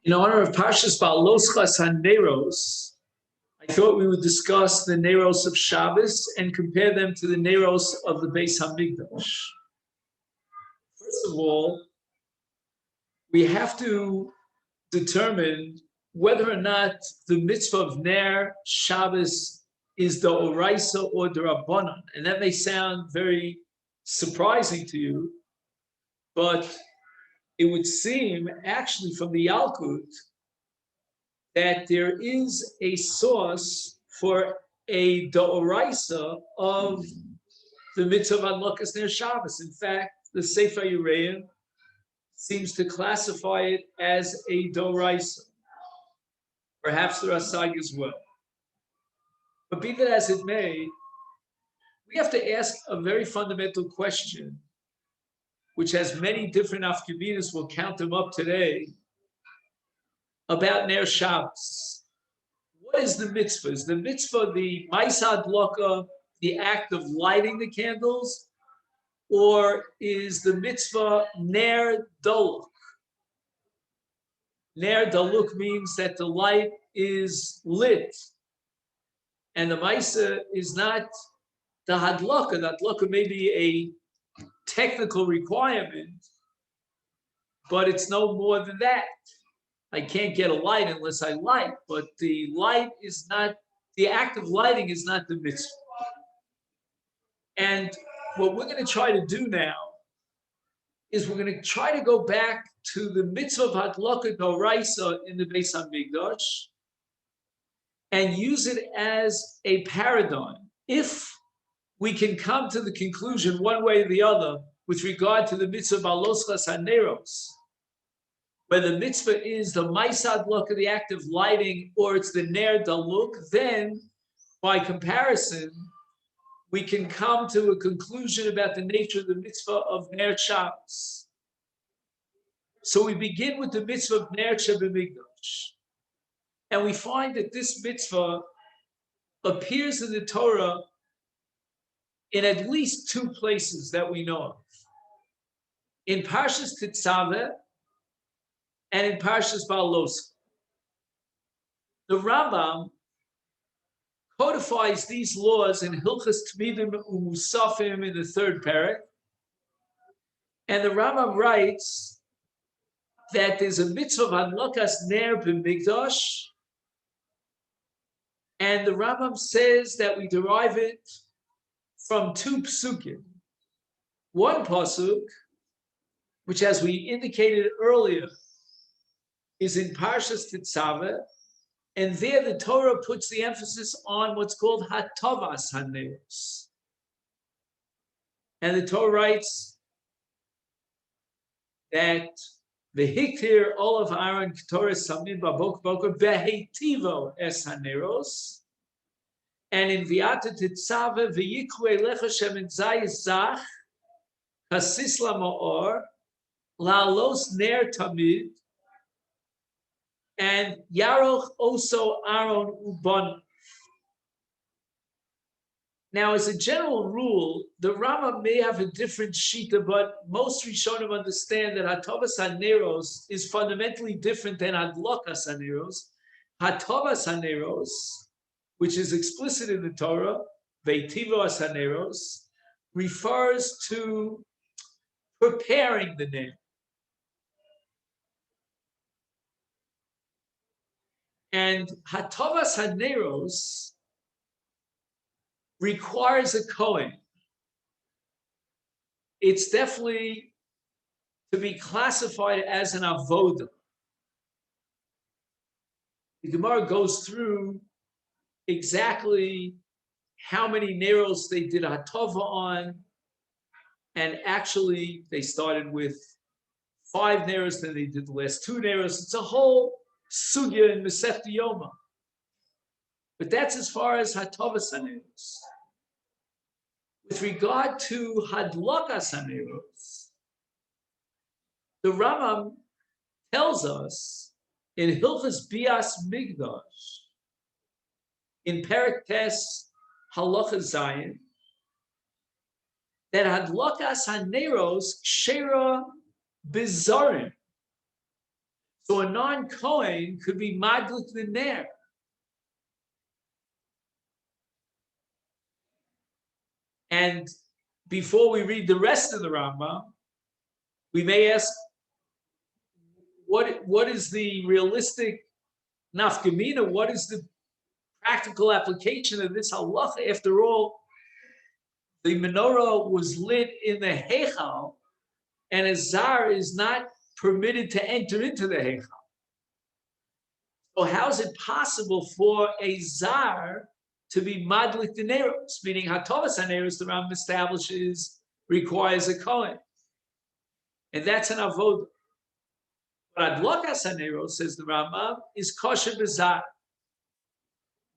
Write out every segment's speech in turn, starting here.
In honor of Parshas Ba'aloschas HaNeros, I thought we would discuss the Neros of Shabbos and compare them to the Neros of the Beis Hamikdash. First of all, we have to determine whether or not the mitzvah of Ner Shabbos is the Oraisa or the Rabbanan. And that may sound very surprising to you, but it would seem actually from the Yalkut that there is a source for a D'Oraisa of the mitzvah of Adlakas Ner Shabbos. In fact, the Sefer Yereim seems to classify it as a D'Oraisa, perhaps the Rasag as well. But be that as it may, we have to ask a very fundamental question, which has many different afkaminas, we'll count them up today, about Ner Shabbos. What is the mitzvah? Is the mitzvah the Maisad Loka, the act of lighting the candles, or is the mitzvah Ner Daluk? Ner Daluk means that the light is lit, and the Maisa is not the Hadlaka. The Hadlaka may be a technical requirement, but it's no more than that. I can't get a light unless I light, but the light is not, the act of lighting is not the mitzvah. And what we're going to try to do now is we're going to try to go back to the mitzvah of Hadlaka D'Oraisa in the Beis Hamikdash and use it as a paradigm. If we can come to the conclusion one way or the other with regard to the mitzvah of Ba'aloschas HaNeros, whether the mitzvah is the Maisad Look of the act of lighting or it's the Ner Daluk, then by comparison, we can come to a conclusion about the nature of the mitzvah of Ner Shabbos. So we begin with the mitzvah of Ner Shabbos, and we find that this mitzvah appears in the Torah in at least two places that we know of. In Parshas Tetzaveh and in Parshas Ba'aloschas. The Rambam codifies these laws in Hilchas Tmidim Umusafim in the third parak. And the Rambam writes that there's a mitzvah of Hadlakas Ner b'Mikdash, and the Rambam says that we derive it from two psukim. One pasuk, which as we indicated earlier, is in Parshas Tetzaveh, and there the Torah puts the emphasis on what's called Hatavas HaNeros. And the Torah writes that the Hiktir Olav Aaron Torah Samim Babok Boker Vehetivo Es HaNeros, and in Viata Tetzaveh V'yikru Elecha Shem Zayis Zach Kasis LaMaor La'alos Ner Tamid, and Yaroch Oso Aaron Uban. Now, as a general rule, the Rambam may have a different shita, but most Rishonim understand that Hatavas HaNeros is fundamentally different than Hadlakas HaNeros. Hatavas HaNeros, which is explicit in the Torah, Veitivos HaNeros, refers to preparing the Ner. And Hatavas HaNeros requires a Kohen. It's definitely to be classified as an avoda. The Gemara goes through exactly how many Neros they did Hatava on, and actually they started with 5 Neros, then they did the last 2 Neros. It's a whole sugya in Masechta Yoma. But that's as far as Hatavas HaNeros. With regard to Hadlakas HaNeros, the Rambam tells us in Hilchas Bias Migdash, in Perek Tes Halacha Zayin, that Hadlakas HaNeros Kshera Bizarim. So a non-Kohen could be madlik the ner. And before we read the rest of the Rambam, we may ask, what is the realistic nafkamina? What is the practical application of this halacha? After all, the menorah was lit in the heichal, and a zar is not permitted to enter into the heichal. So how is it possible for a zar to be madlik the neros? Meaning hatovas haneros, the Rambam establishes, requires a kohen, and that's an avodah. But adlokas haneros, says the Rambam, is kosher b'zar.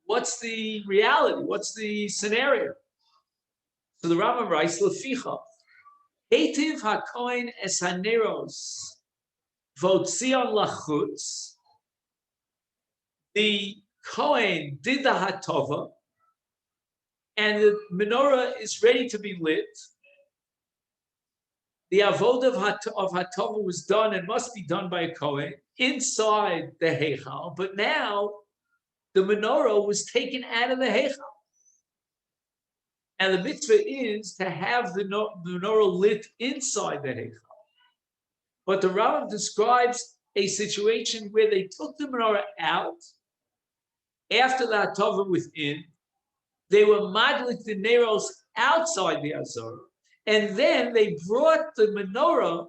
What's the reality? What's the scenario? So the Rambam writes, leficha, Eitiv hakohen es haneros votzion lachutz. The Kohen did the hatova, and the menorah is ready to be lit. The avodah of hatova was done and must be done by a Kohen inside the heichal, but now the menorah was taken out of the heichal. And the mitzvah is to have the menorah lit inside the heichal. But the Rambam describes a situation where they took the menorah out after the hatova within. They were madlik the neros outside the azara, and then they brought the menorah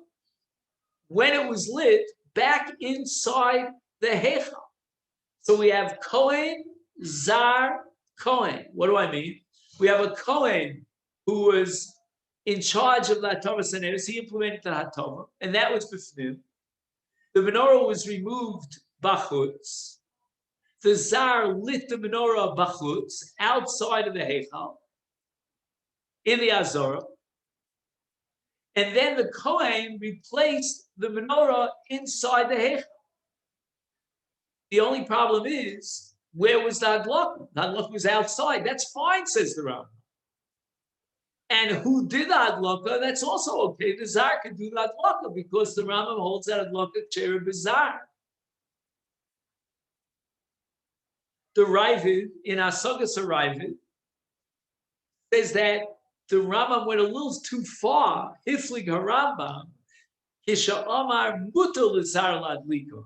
when it was lit back inside the heichal. So we have Kohen, Zar, Kohen. What do I mean? We have a Kohen who was in charge of the hatova saneres. He implemented the hatova, and that was b'fnim. The menorah was removed bachutz. The Zar lit the menorah bachutz, outside of the heichal, in the azara, and then the Kohen replaced the menorah inside the heichal. The only problem is, where was the hadlaka? The hadlaka was outside. That's fine, says the Rambam. And who did the hadlaka? That's also okay. The Zar can do the hadlaka because the Rambam holds that hadlaka cherub b'zar. The Ravid, in Asagas Ravid, says that the Rambam went a little too far. Hiflig harambam, kisha amar mutal l'zar ladliko.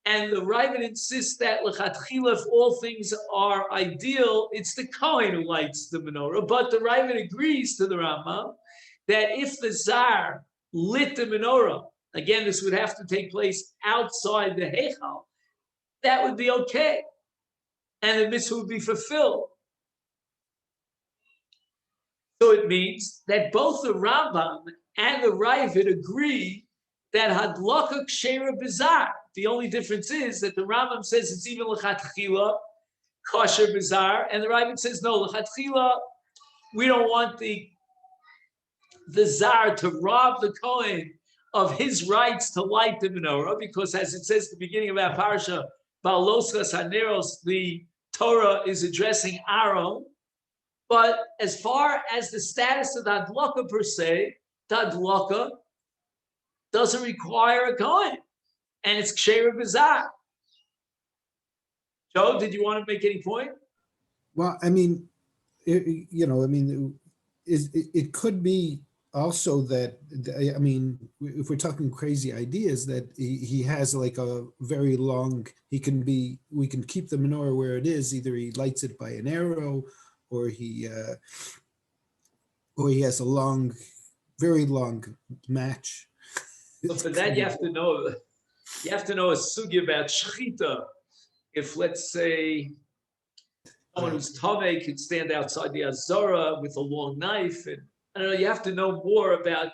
And the Ravid insists that lechatchila, if all things are ideal, it's the Kohen who lights the menorah. But the Ravid agrees to the Rambam that if the Zar lit the menorah, again, this would have to take place outside the heichal, that would be okay, and the mitzvah would be fulfilled. So it means that both the Rambam and the Ravid agree that hadlaka kshera b'zar. The only difference is that the Rambam says it's even l'chatchila kosher b'zar, and the Ravid says no, l'chatchila, we don't want the Zar to rob the Kohen of his rights to light the menorah, because as it says at the beginning of our parasha, Ba'aloschas haneros, the Torah is addressing Aaron. But as far as the status of the hadlaka per se, the hadlaka doesn't require a Kohen, and it's ksheira b'zar. Joe, did you want to make any point? Well, I mean, it could be also that, I mean, if we're talking crazy ideas, that he has like a very long, we can keep the menorah where it is. Either he lights it by an arrow, or he has a long, very long match. So for that, you have to know a sugya about shechita. If, let's say, someone who's tamei could stand outside the azara with a long knife, and I don't know, you have to know more about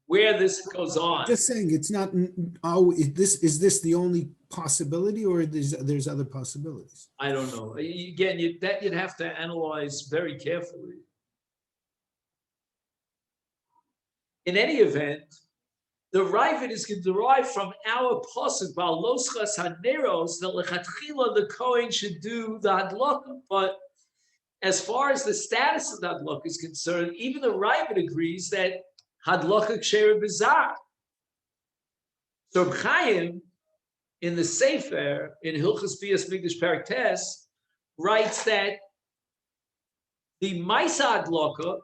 where this goes on. Just saying, it's not. Oh, is this the only possibility, or there's other possibilities? I don't know. Again, you'd have to analyze very carefully. In any event, the Ravid is derived from our pasuk Ba'aloschas haneros, that lechatchila the Kohen should do the hadlaka. But as far as the status of the hadlaka is concerned, even the Ravid agrees that hadlaka ksheira b'zar. So Reb Chaim, in the Sefer, in Hilchos Bias Migdash Perek Tes, writes that the Maisa Adloka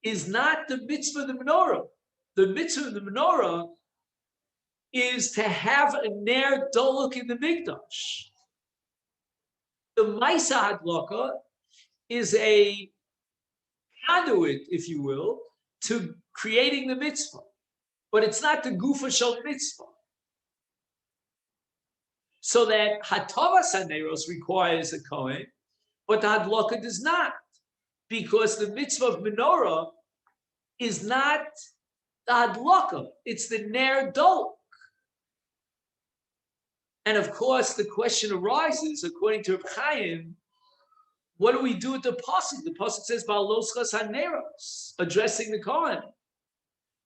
is not the mitzvah of the menorah. The mitzvah of the menorah is to have a ner doluk in the mikdash. The Maisa Hadlaka is a conduit, if you will, to creating the mitzvah, but it's not the gufa shel mitzvah. So that Hatavas Haneros requires a Kohen, but the Hadlaka does not, because the mitzvah of menorah is not the Hadlaka, it's the ner doluk. And of course, the question arises, according to Reb Chaim, what do we do with the pasuk? The pasuk says "Ba'aloschas haneros," addressing the Kohen.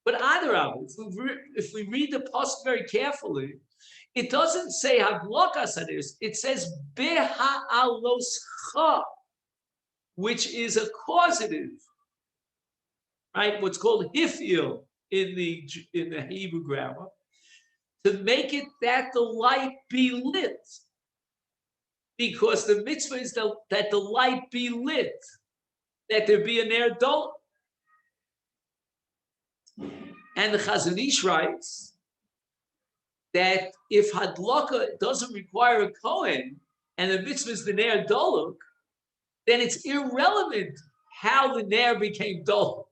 But Adarab, if we read the pasuk very carefully, it doesn't say "Hadlakas haneros." It says "Beha'aloscha," which is a causative, right? What's called hifil in the Hebrew grammar, to make it that the light be lit. Because the mitzvah is that the light be lit, that there be a ner doluk. And the Chazon Ish writes that if hadlaka doesn't require a Kohen and the mitzvah is the ner doluk, then it's irrelevant how the ner became doluk.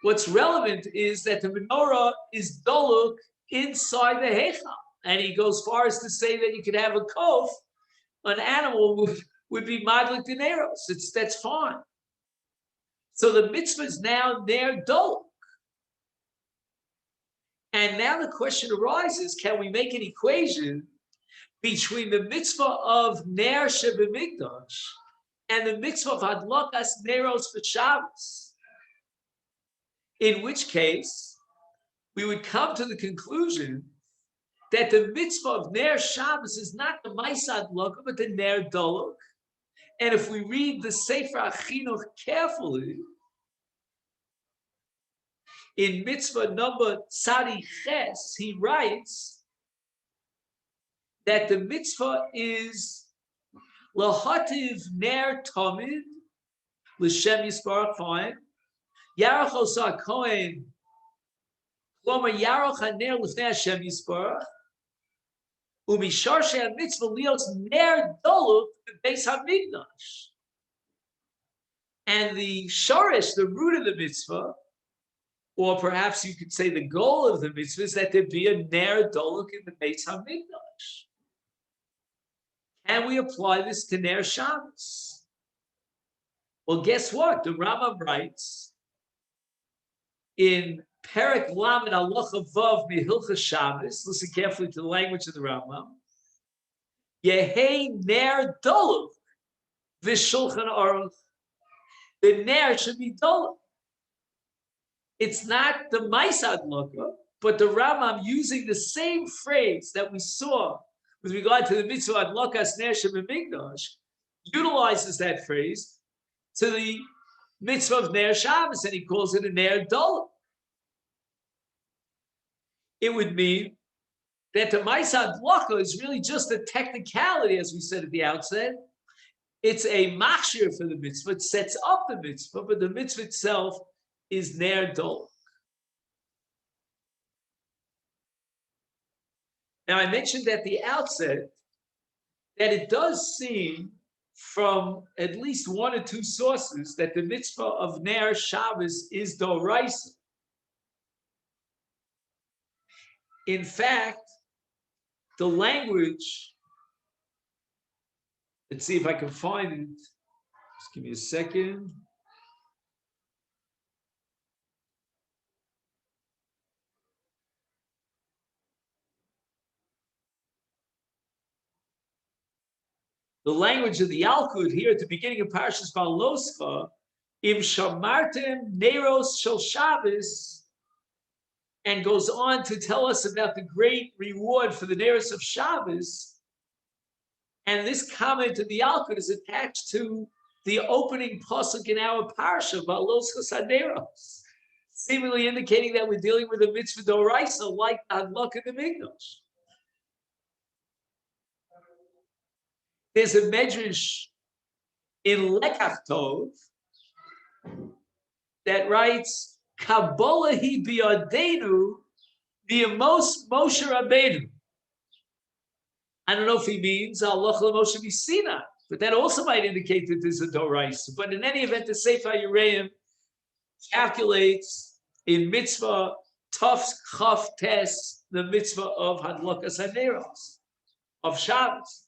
What's relevant is that the menorah is doluk inside the heichal. And he goes far as to say that you could have a kof, an animal would be madlik dineros. That's fine. So the mitzvah is now ner doluk. And now the question arises, can we make an equation between the mitzvah of Ner Shabbos and the mitzvah of Hadlakas Neros for Shabbos? In which case, we would come to the conclusion that the mitzvah of Ner Shabbos is not the Maisa Hadlaka, but the Ner Doluk. And if we read the Sefer Achinuch carefully, in mitzvah number Tzadi Ches, he writes that the mitzvah is Lahativ Ner Tamid L'Shem Yisparach Chaim Yarach Osa Kohen Klomer Yarach HaNer L'Fnei Hashem Yisparach Umishar She'ah Mitzvah Lios Ner Doluk Beis HaMikdash. And the shorish, the root of the mitzvah, or perhaps you could say the goal of the mitzvah, is that there be a ner doluk in the Beis Hamikdash. Can we apply this to Ner Shabbos? Well, guess what? The Rambam writes in Perek Lamed Halacha Vav Mehilchas Shabbos. Listen carefully to the language of the Rambam. Yehei ner doluk v'shulchan aruch. The ner should be doluk. It's not the Maisa Adlaka, but the Rambam using the same phrase that we saw with regard to the mitzvah Adlakas Ner Shebemikdash, utilizes that phrase to the mitzvah of Ner Shabbos, and he calls it a Ner Doluk. It would mean that the Maisa Adlaka is really just a technicality, as we said at the outset. It's a machshir for the mitzvah. It sets up the mitzvah, but the mitzvah itself is ner doluk. Now, I mentioned at the outset that it does seem from at least one or two sources that the mitzvah of Ner Shabbos is doraisa. In fact, the language, let's see if I can find it. Just give me a second. The language of the Yalkut here at the beginning of Parashas Baloscha, Im Shamartem Neros Shel Shabbos, and goes on to tell us about the great reward for the Neros of Shabbos. And this comment of the Yalkut is attached to the opening pasuk in our Parasha, Baloscha Saneros. seemingly indicating that we're dealing with a mitzvah d'oraisa like the hadlaka in the mikdash. There's a medrash in Lekach Tov that writes, Kabbalah hi biyadenu v'yamos Moshe Rabbeinu. I don't know if he means Allah Moshe Misina, but that also might indicate that there's a d'oraisa. But in any event, the Sefer Yereim calculates in mitzvah Tov Chaf Tes the mitzvah of Hadlakas Haneros, of Shabbos.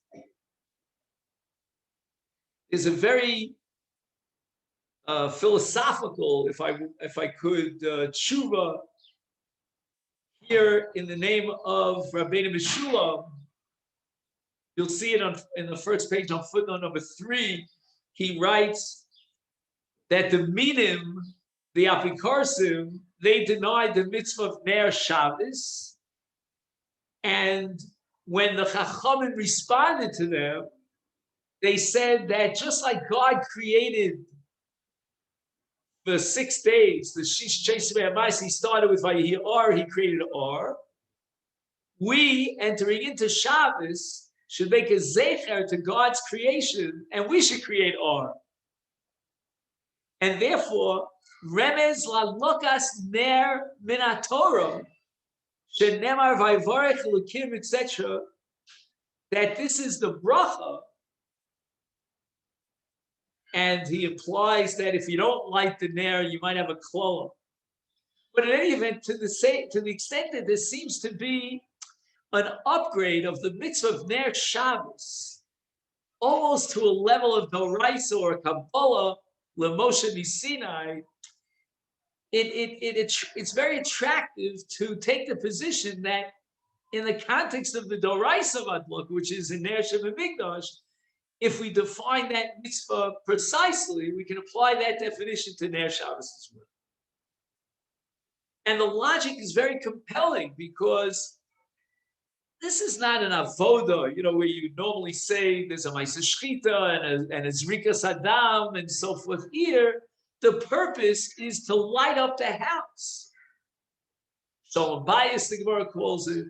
Is a very philosophical, if I could, tshuva here in the name of Rabbeinu Meshulam. You'll see it in the first page on footnote number 3. He writes that the Minim, the Apikarsim, they denied the mitzvah of Ner Shabbos, and when the Chachamim responded to them, they said that just like God created the 6 days, the Shish Chesed B'Amayis, he started with Vayihi Or, he created Or. We, entering into Shabbos, should make a zecher to God's creation, and we should create Or. And therefore, Remez Lalokas Ner Minatorah, Shenemar Vayvorech Elokim, etc., that this is the bracha. And he implies that if you don't light the ner, you might have a klola. But in any event, to the extent that there seems to be an upgrade of the mitzvah of Ner Shabbos, almost to a level of Doraisa or Kabbalah, Lemoshe Misinai, it's very attractive to take the position that in the context of the Doraisa Hadlaka, which is in Ner Shabbos, if we define that mitzvah precisely, we can apply that definition to Ner Shabbos as well. And the logic is very compelling because this is not an avoda, where you normally say there's a ma'aseh shchita and a zrikas hadam and so forth. Here, the purpose is to light up the house. Shalom Bayis, the Gemara calls it,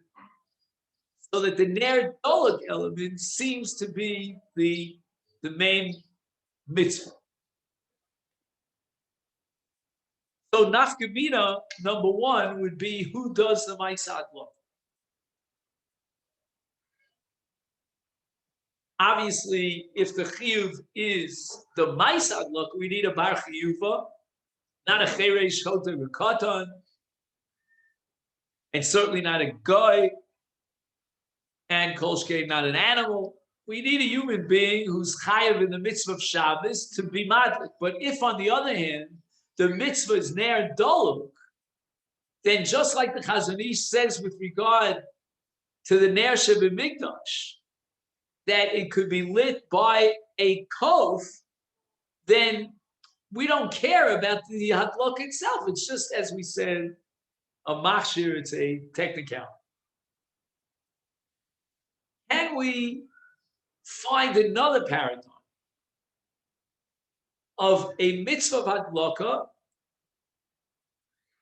so that the Ner Dolok element seems to be the main mitzvah. So nafkamina, number 1, would be who does the Ma'aseh Hadlaka. Obviously, if the chiyuv is the Ma'aseh Hadlaka, we need a bar chiyuva, not a cheresh chota v'katan, and certainly not a guy, and kol shkei, not an animal. We need a human being who's chayav in the mitzvah of Shabbos to be madlik. But if, on the other hand, the mitzvah is ner doluk, then just like the Chazon Ish says with regard to the ner shebemikdash, that it could be lit by a kof, then we don't care about the hadlok itself. It's just, as we said, a machshir, it's a technicality. Can we find another paradigm of a mitzvah of hadlaka,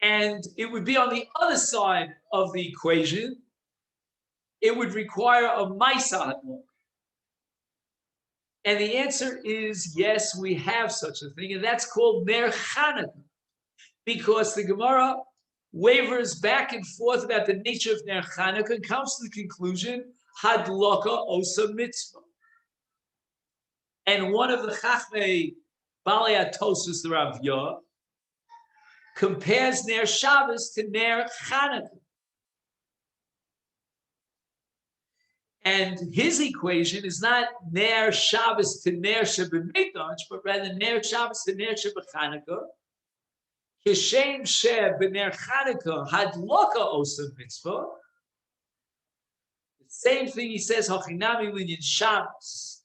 and it would be on the other side of the equation? It would require a ma'aseh hadlaka. And the answer is yes, we have such a thing, and that's called Ner Chanukah, because the Gemara wavers back and forth about the nature of Ner Chanukah and comes to the conclusion, Hadlaka osa mitzvah. And one of the Chachmei Balei HaTosfos, the Rav Yah, compares Ner Shabbos to Ner Chanukah. And his equation is not Ner Shabbos to Ner Shebemikdash, but rather Ner Shabbos to Ner Shebechanukah. Kishem Sheb b'Ner Chanukah Hadlaka osa mitzvah. The same thing he says Hachinami Linyan Shabbos.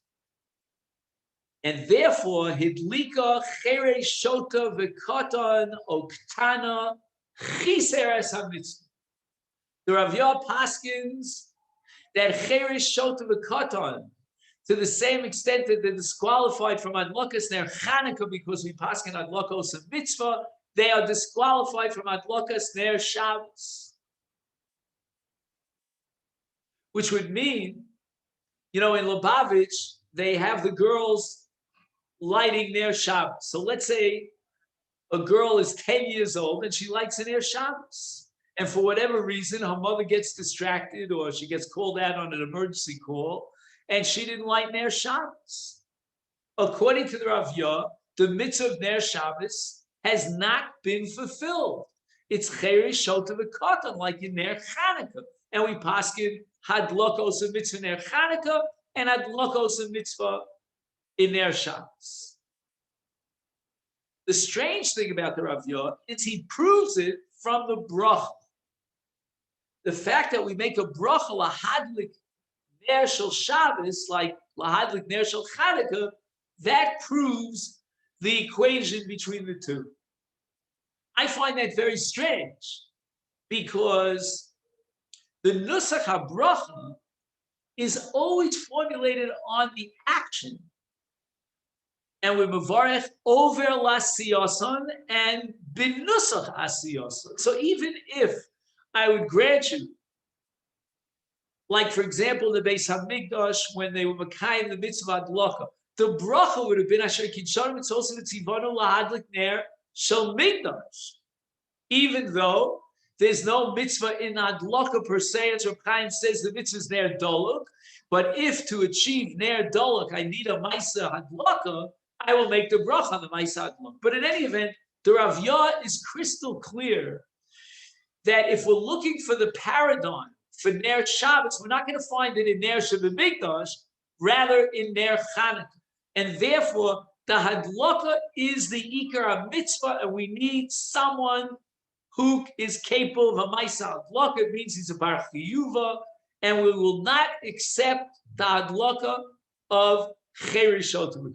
And therefore, Hidlika Chere Shota v'Katan Oktana Chiseres HaMitzvah. The Rav Yah paskins that Cheresh Shota v'Katan, to the same extent that they're disqualified from Adlakas Ner Chanukah because we paskin Adlakos of mitzvah, they are disqualified from Adlokas Ner Shabbos. Which would mean, in Lubavitch, they have the girls lighting Ner Shabbos. So let's say a girl is 10 years old and she lights a Ner Shabbos. And for whatever reason, her mother gets distracted or she gets called out on an emergency call and she didn't light Ner Shabbos. According to the Rav Yah, the mitzvah of Ner Shabbos has not been fulfilled. It's Cherish Shota V'Katan, like in Ner Chanukah. And we paskin Hadlokos of mitzvah Ner Chanukah and Hadlokos of mitzvah in Ner Shabbos. The strange thing about the Rav Yah is he proves it from the bracha. The fact that we make a bracha lahadlik ner shel Shabbos, like lahadlik ner shel Chanukah, that proves the equation between the two. I find that very strange because the nusach habracha is always formulated on the action, and we mevarech over lasiyason and binusach asiyason. So even if I would grant you, like for example, the Beis Hamikdash, when they were makayim the mitzvah adloka, the bracha would have been asher kidsharim mitzvos v'tzivanu lahadlik ner shel mikdash, even though there's no mitzvah in adloka per se, as Reb Chaim says the mitzvah is ner doluk. But if to achieve ner doluk I need a ma'isa adloka, I will make the bracha on the ma'isa adloka. But in any event, the Rav Yah is crystal clear that if we're looking for the paradigm for Ner Shabbos, we're not going to find it in Ner Shabbat, rather in Ner Chanukah. And therefore, the Hadlaka is the Ikar mitzvah, and we need someone who is capable of a Maisa Hadlaka. It means he's a Bar Chiyuva, and we will not accept the Hadlaka of Cherish Otamuk.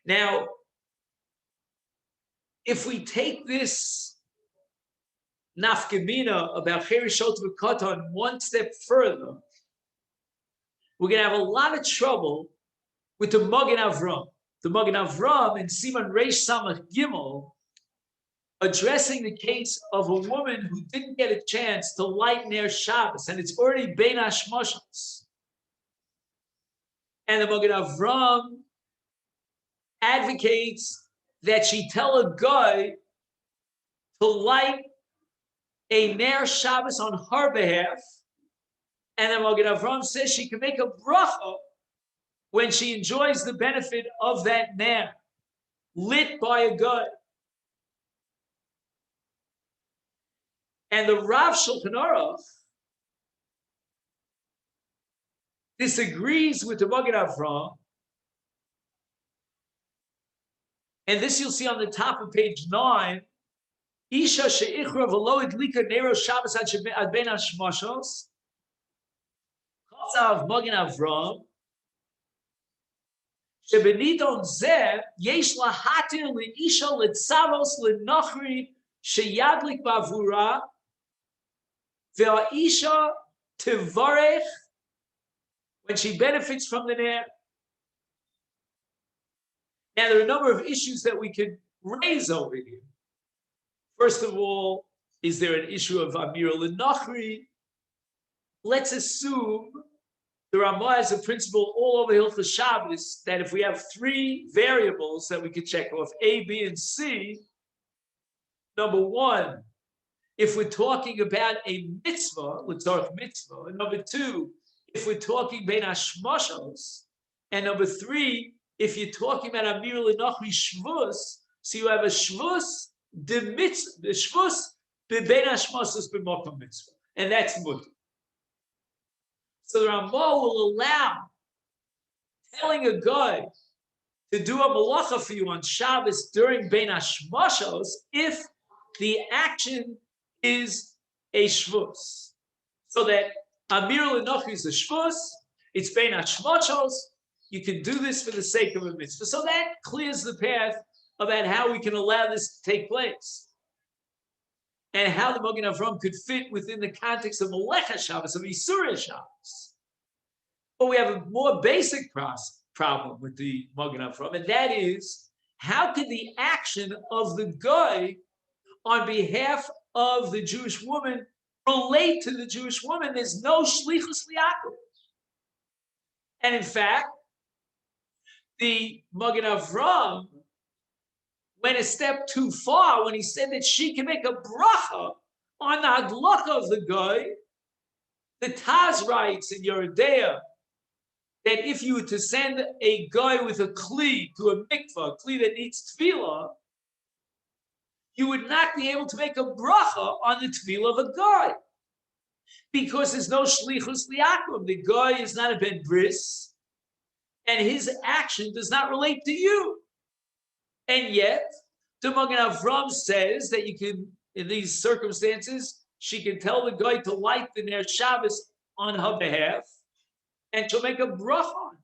Now, if we take this nafkamina about Cherish Otamuk Katan one step further, we're going to have a lot of trouble with the Magen Avram. The Magen Avram in Siman Reish Samach Gimel, addressing the case of a woman who didn't get a chance to light Ner Shabbos, and it's already Bein Hashmashos. And the Magen Avram advocates that she tell a guy to light a Ner Shabbos on her behalf, and then Magen Avram says she can make a bracha when she enjoys the benefit of that Ner lit by a guy. And the Rav Shulchan Aruch disagrees with the Magen Avram, and this you'll see on the top of page 9. Isha she'ichra v'lo idlika nero Shabbos ad ben hashmashos. Chazav Magen Avram shebenidon zeh yesh lahatir leisha letzavos lenachri sheyadlik bavura ve'isha tivarech when she benefits from the ner. Now, there are a number of issues that we could raise over here. First of all, is there an issue of Amira L'Nachri? Let's assume the Ramah has a principle all over Hilchos Shabbos that if we have 3 variables that we could check off, A, B, and C, number 1, if we're talking about a mitzvah, l'tzorech mitzvah, and number 2, if we're talking ben hashmashos, and number 3, if you're talking about Amir L'Nachri Shvus, so you have a Shvus, the mitzvah, the Shvus, the Ben Hashmashos b'mokom mitzvah, and that's mutter. So the Ramah will allow telling a guy to do a malacha for you on Shabbos during Ben Hashmashos if the action is a Shvus. So that Amir L'Nachri is a Shvus, it's Ben Hashmashos. You can do this for the sake of a mitzvah. So that clears the path about how we can allow this to take place. and how the Magen Avram could fit within the context of Melecha Shabbos, of Yisura Shabbos. But we have a more basic problem with the Magen Avram, and that is, how could the action of the guy on behalf of the Jewish woman relate to the Jewish woman? There's no shlichus liyakum. And in fact, the Magen Avram went a step too far when he said that she can make a bracha on the hadlaka of the guy. The Taz writes in Yeridea that if you were to send a guy with a kli to a mikvah, a kli that needs tefillah, you would not be able to make a bracha on the tefillah of a guy, because there's no shlichus liyakum. The guy is not a ben bris, and his action does not relate to you. And yet, the Magen Avram says that you can, in these circumstances, she can tell the guy to light the Ner Shabbos on her behalf, and she'll make a bracha on.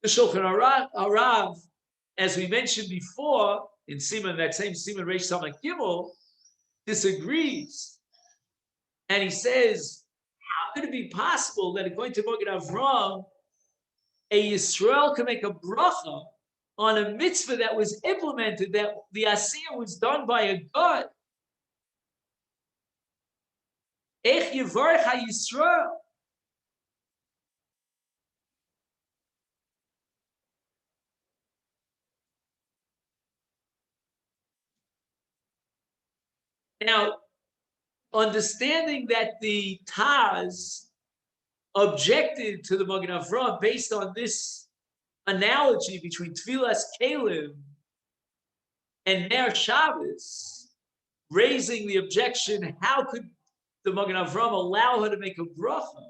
The Shulchan Arav, as we mentioned before, in Siman, that same Siman Reish Samach Gimel, disagrees. And he says, how could it be possible that according to Magen Avram, a Yisrael can make a bracha on a mitzvah that was implemented, that the asiyah was done by a God? Ech yivarech ha-Yisrael. Now, understanding that the Taz objected to the Magen Avram based on this analogy between Tfilas Kalim and Ner Shabbos, raising the objection, how could the Magen Avram allow her to make a bracha?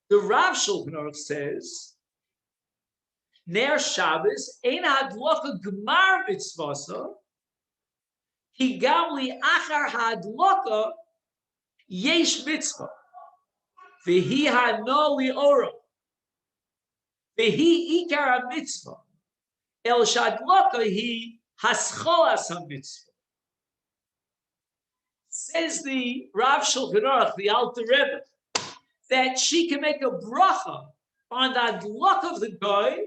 The Rav Shulchan Aruch says, Ner Shabbos ein hadloka gemar mitzvasa, ki gam li achar hadloka yesh mitzvah, v'hi hano li ora, v'hi ikar mitzvah, el shadloka hi hascholas ha-mitzvah. Says the Rav Shulchan Aruch, the Alter Rebbe, that she can make a bracha on the hadlaka of the guy,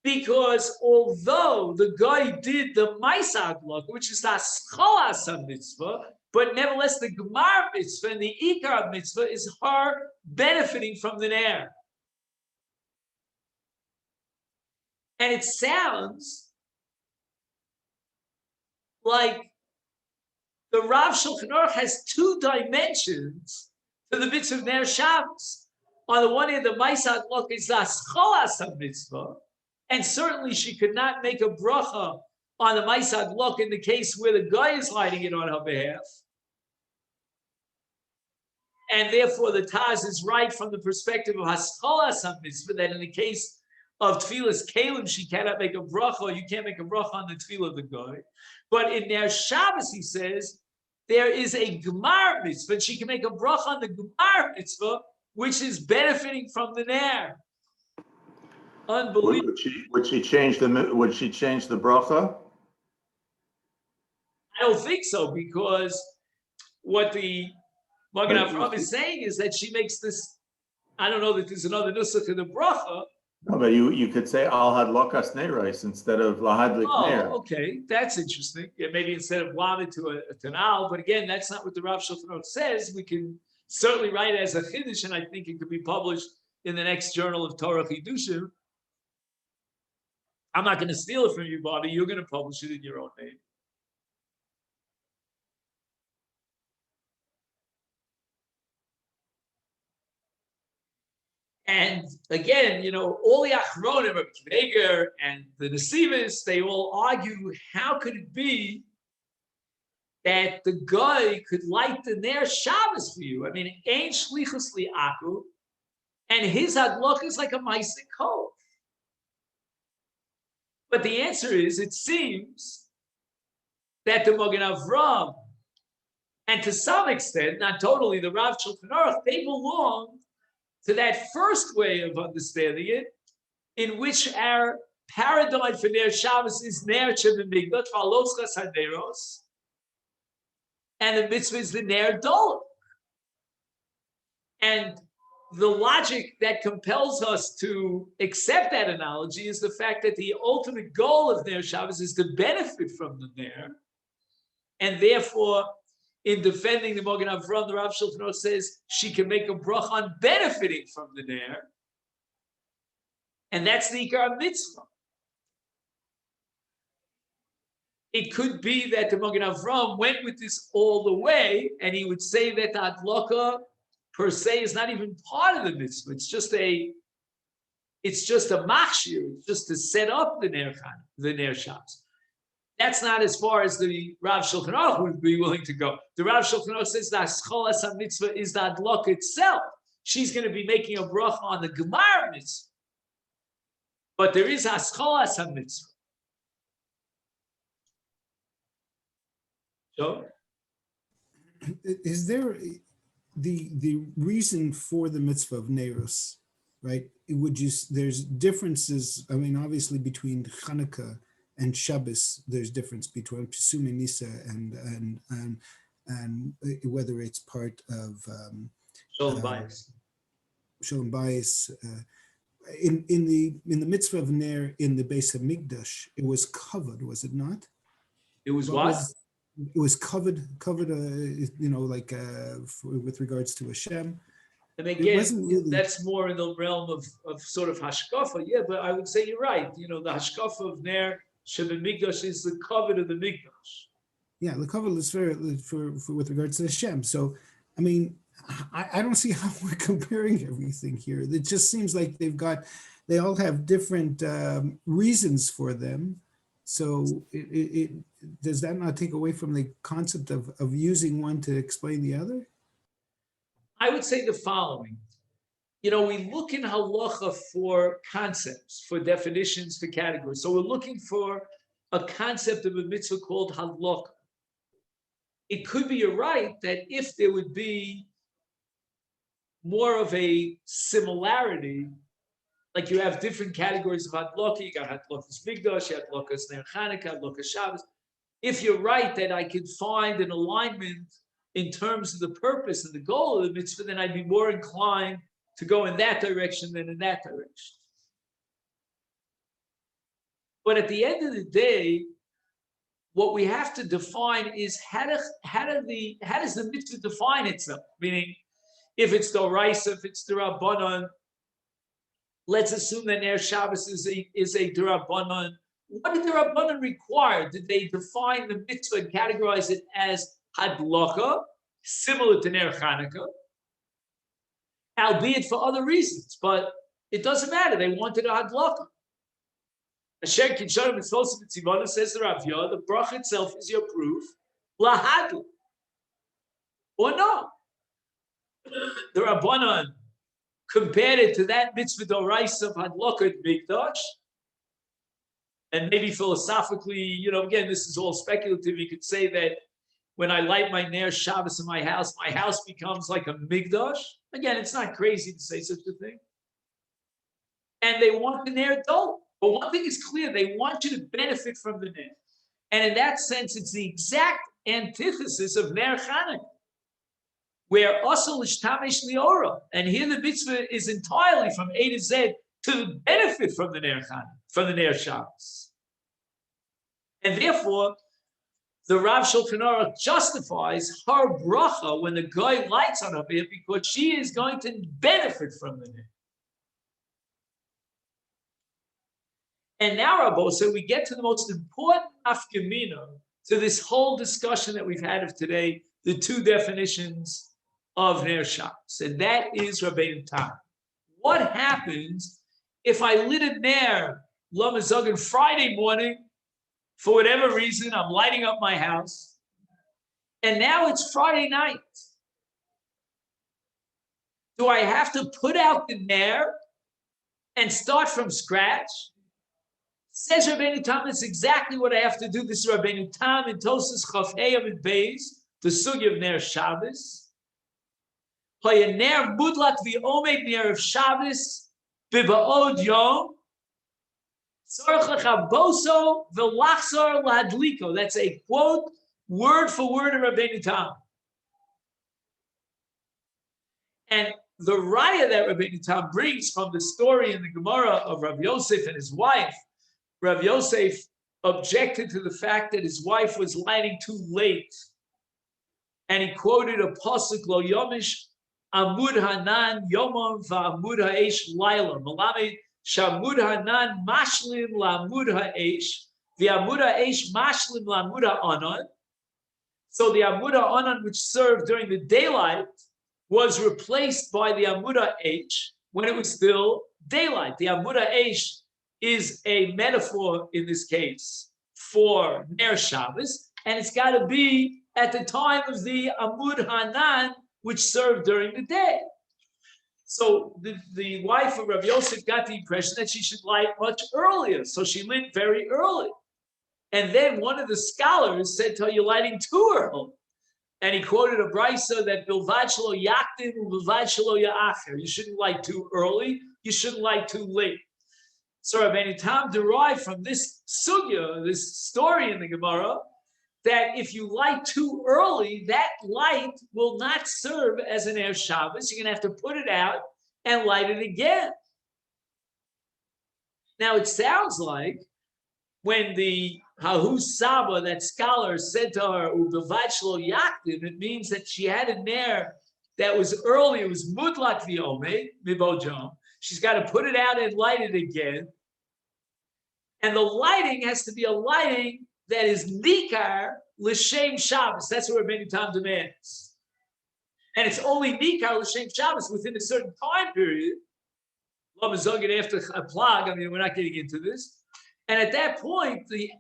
because although the guy did the Maisa hadlaka, which is the Ascholas mitzvah, but nevertheless the Gemar mitzvah and the Ikar mitzvah is her benefiting from the Ner. And it sounds like the Rav Shulchan Aruch has two dimensions to the mitzvah of Ner Shabbos. On the one hand, the Maisa hadlaka is the Ascholas mitzvah, and certainly she could not make a bracha on the Maisa hadlaka in the case where the guy is lighting it on her behalf. And therefore, the Taz is right from the perspective of Hascholas mitzvah, that in the case of Tfilas Kalim, she cannot make a bracha, or you can't make a bracha on the tefillah of the guy. But in Ner Shabbos, he says, there is a Gemar mitzvah, and she can make a bracha on the Gemar mitzvah, which is benefiting from the Ner. Unbelievable. Would she change the bracha? I don't think so, because what the Magen Avram is saying is that she makes this. I don't know that there's another nusach in the bracha. No, but you could say al hadlokas neiros instead of lahadlik ner. Oh, okay, that's interesting. Yeah, maybe instead of lamed to a tanal, but again, that's not what the Rav Shulchan Aruch says. We can certainly write it as a chiddush, and I think it could be published in the next journal of Torah Chidushim. I'm not going to steal it from you, Bobby. You're going to publish it in your own name. And again, all the Achronim of Kveger and the Nesivis, they all argue, how could it be that the guy could light the Ner Shabbos for you? I mean, ain't shlichus li'aku, and his hadlaka is like a ma'aseh kol. But the answer is, it seems that the Magen Avram, and to some extent, not totally, the Rav Shulchan Aruch, they belong to that first way of understanding it, in which our paradigm for Ner Shabbos is Ner Shabbos Faloschas Haneros, and the mitzvah is the Ner Dol. And the logic that compels us to accept that analogy is the fact that the ultimate goal of Ner Shabbos is to benefit from the Ner, and therefore, in defending the Mogen Avram, the Rav Shulchan Aruch says she can make a bracha on benefiting from the Ner, and that's the Ikar mitzvah. It could be that the Mogen Avram went with this all the way, and he would say that the Adlaka per se is not even part of the mitzvah. It's just a machshir. It's just to set up the Ner Shabbos. That's not as far as the Rav Shulchan Aruch would be willing to go. The Rav Shulchan Aruch says that Scholas HaMitzvah is the Adlaka itself. She's going to be making a bracha on the Gemara mitzvah. But there is Scholas HaMitzvah. So, is there the reason for the mitzvah of Neiros, right? There's differences. I mean, obviously between Hanukkah and Shabbos, there's difference between Pesumei Nisa and whether it's part of Shalom Bayis. Shalom Bayis. In the mitzvah of Ner in the Beis Hamikdash, it was covered, was it not? It was what? It was covered, with regards to Hashem. And again, really, that's more in the realm of sort of hashkafa. Yeah, but I would say you're right. The hashkafa of Ner Shebemikdash is the covet of the Mikdash. Yeah, the covet is for with regards to Hashem. So, I mean, I don't see how we're comparing everything here. It just seems like they all have different reasons for them. So it does that not take away from the concept of using one to explain the other? I would say the following. We look in halacha for concepts, for definitions, for categories. So we're looking for a concept of a mitzvah called halacha. It could be you're right that if there would be more of a similarity, like you have different categories of hadlaka, you got hadlakas Mikdash, you have hadlakas Ner Chanukah, hadlakas Shabbos. If you're right that I could find an alignment in terms of the purpose and the goal of the mitzvah, then I'd be more inclined to go in that direction than in that direction. But at the end of the day, what we have to define is how does the mitzvah define itself? Meaning, if it's the Oraisa, if it's the Rabbanon, let's assume that Ner Shabbos is a D'Rabbanan. What did the Rabbanan require? Did they define the mitzvah and categorize it as hadlaka, similar to Ner Chanukah, albeit for other reasons? But it doesn't matter. They wanted a hadlaka. Asher Kinsharim Mitzvos Mitzivana, says the Rav Yah, the bracha itself is your proof. Lahadl. Or no. The Rabbanan compared it to that mitzvah d'oraisa of hadlaka Mikdash. And maybe philosophically, again, this is all speculative. You could say that when I light my Ner Shabbos in my house becomes like a Mikdash. Again, it's not crazy to say such a thing. And they want the Ner Dol. But one thing is clear, they want you to benefit from the Ner. And in that sense, it's the exact antithesis of Ner Chanukah, where Asal Ishtamesh Liora. And here the mitzvah is entirely from A to Z to benefit from the Ner Chanukah, from the Ner Shabbos. And therefore, the Rav Shulchan Aruch justifies her bracha when the guy lights on her beer because she is going to benefit from the Ner. And now, Rabbo, so we get to the most important afkamina to this whole discussion that we've had of today, the two definitions of Ner Shabbos, and that is Rabbeinu Tam. What happens if I lit a Ner Lamazog Friday morning, for whatever reason, I'm lighting up my house, and now it's Friday night? Do I have to put out the Ner and start from scratch? Says Rabbeinu Tam, that's exactly what I have to do. This is Rabbeinu Tam in Tosas Chaf Heyam and Beis, the sugi of Ner Shabbos. Hoya Ner Mudlat v'Omed Ner of Shabbos b'Ba'od Yom. That's a quote, word for word of Rabbeinu Tam. And the raya that Rabbeinu Tam brings from the story in the Gemara of Rav Yosef and his wife, Rav Yosef objected to the fact that his wife was lighting too late. And he quoted a pasuk, Lo Yomish Amud Hanan Yomam VaAmud Ha'esh Laila. Malamed Shamud Hanan Mashlim LaAmud Ha'esh VaAmud Ha'esh Mashlim LaAmud Ha'anan. So the Amud Ha'anan, which served during the daylight, was replaced by the Amud Ha'esh when it was still daylight. The Amud Ha'esh is a metaphor in this case for Ner Shabbos, and it's got to be at the time of the Amud Hanan, which served during the day. So the wife of Rav Yosef got the impression that she should light much earlier, so she lit very early. And then one of the scholars said to her, "You're lighting too early." And he quoted a brisa that Bilvad shelo yakdim ubilvad shelo ya'acher. You shouldn't light too early, you shouldn't light too late. So Rabbeinu Tam derived from this sugya, this story in the Gemara, that if you light too early, that light will not serve as an Ner Shabbos. You're going to have to put it out and light it again. Now, it sounds like when the Hahu Saba, that scholar, said to her, "Ubilvad shelo yakdim," it means that she had a Ner that was early. It was mudlak v'omei mibojam. She's got to put it out and light it again. And the lighting has to be a lighting that is nikar l'shem Shabbos. That's what Rabbeinu Tam demands. And it's only nikar l'shem Shabbos within a certain time period. After a plug, I mean, we're not getting into this. And at that point, the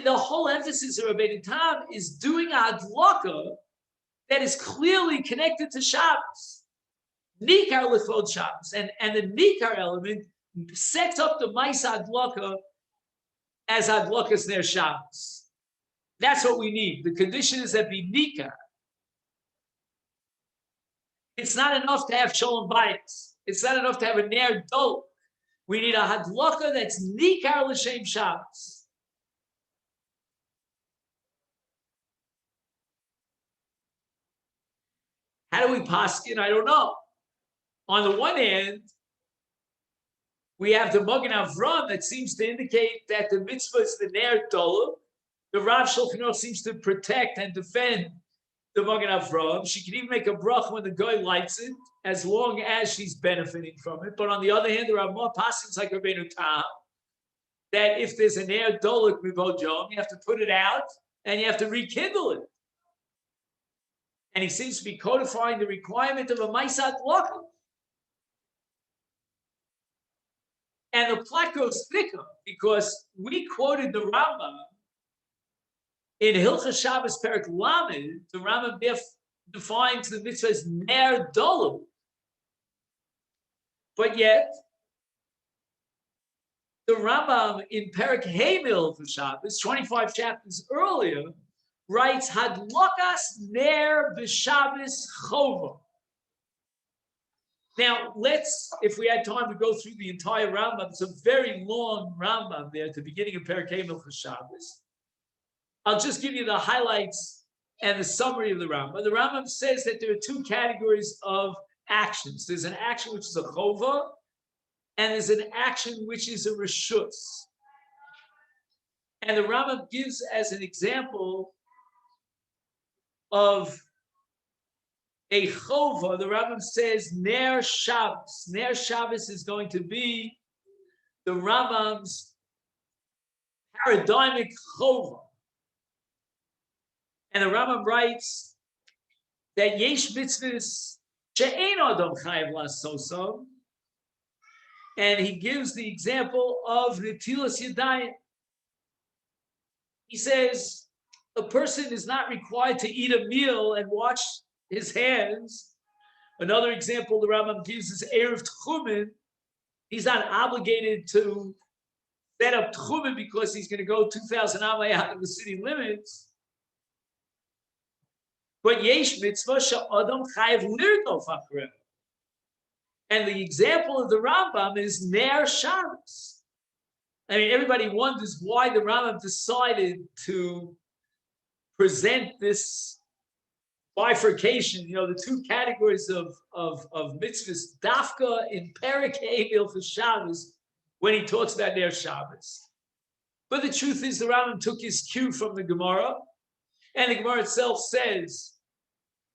whole emphasis of Rabbeinu Tam is doing a hadlaka that is clearly connected to Shabbos. Nikar l'chod Shabbos. And the nikar element sets up the mais hadlaka as hadlakas Ner Shabbos. That's what we need. The condition is that be nikar. It's not enough to have shalom bayis. It's not enough to have a ner dol. We need a hadlaka that's nikar l'shem Shabbos. How do we paskin? I don't know. On the one hand, we have the Magen Avram that seems to indicate that the mitzvah is the ner dol. The Rav Shulchan Aruch seems to protect and defend the Magen Avram. She can even make a brach when the guy lights it, as long as she's benefiting from it. But on the other hand, there are more paskins like Rabbeinu Tam, that if there's an ner dolik mibojom, you have to put it out and you have to rekindle it. And he seems to be codifying the requirement of a maisat lokal. And the plot goes thicker because we quoted the Rambam in Hilchas Shabbos Perek Lamed. The Rambam defines the mitzvah as ner dolim. But yet, the Rambam in Perek Heimil for Shabbos, 25 chapters earlier, writes Hadlakas Ner b'Shabbos Chova. Now, if we had time to go through the entire Rambam, it's a very long Rambam there at the beginning of Perek Heimil for Shabbos. I'll just give you the highlights and the summary of the Rambam. The Rambam says that there are two categories of actions. There's an action which is a chova, and there's an action which is a reshus. And the Rambam gives as an example of a chova, the Rambam says Ner Shabbos. Ner Shabbos is going to be the Rambam's paradigmic chova. And the Rambam writes that yesh mitzvahs she'ein adam chayav la'asosam, and he gives the example of netilas yadayim. He says a person is not required to eat a meal and wash his hands. Another example the Rambam gives is erev tchumen. He's not obligated to set up tchumen because he's going to go 2,000 amay out of the city limits. But yesh mitzvah she'adam chayav lirdof achrev. And the example of the Rambam is Ner Shabbos. I mean, everybody wonders why the Rambam decided to present this bifurcation, the two categories of mitzvahs, dafka in Perek Egel for Shabbos, when he talks about Ner Shabbos. But the truth is, the Rambam took his cue from the Gemara, and the Gemara itself says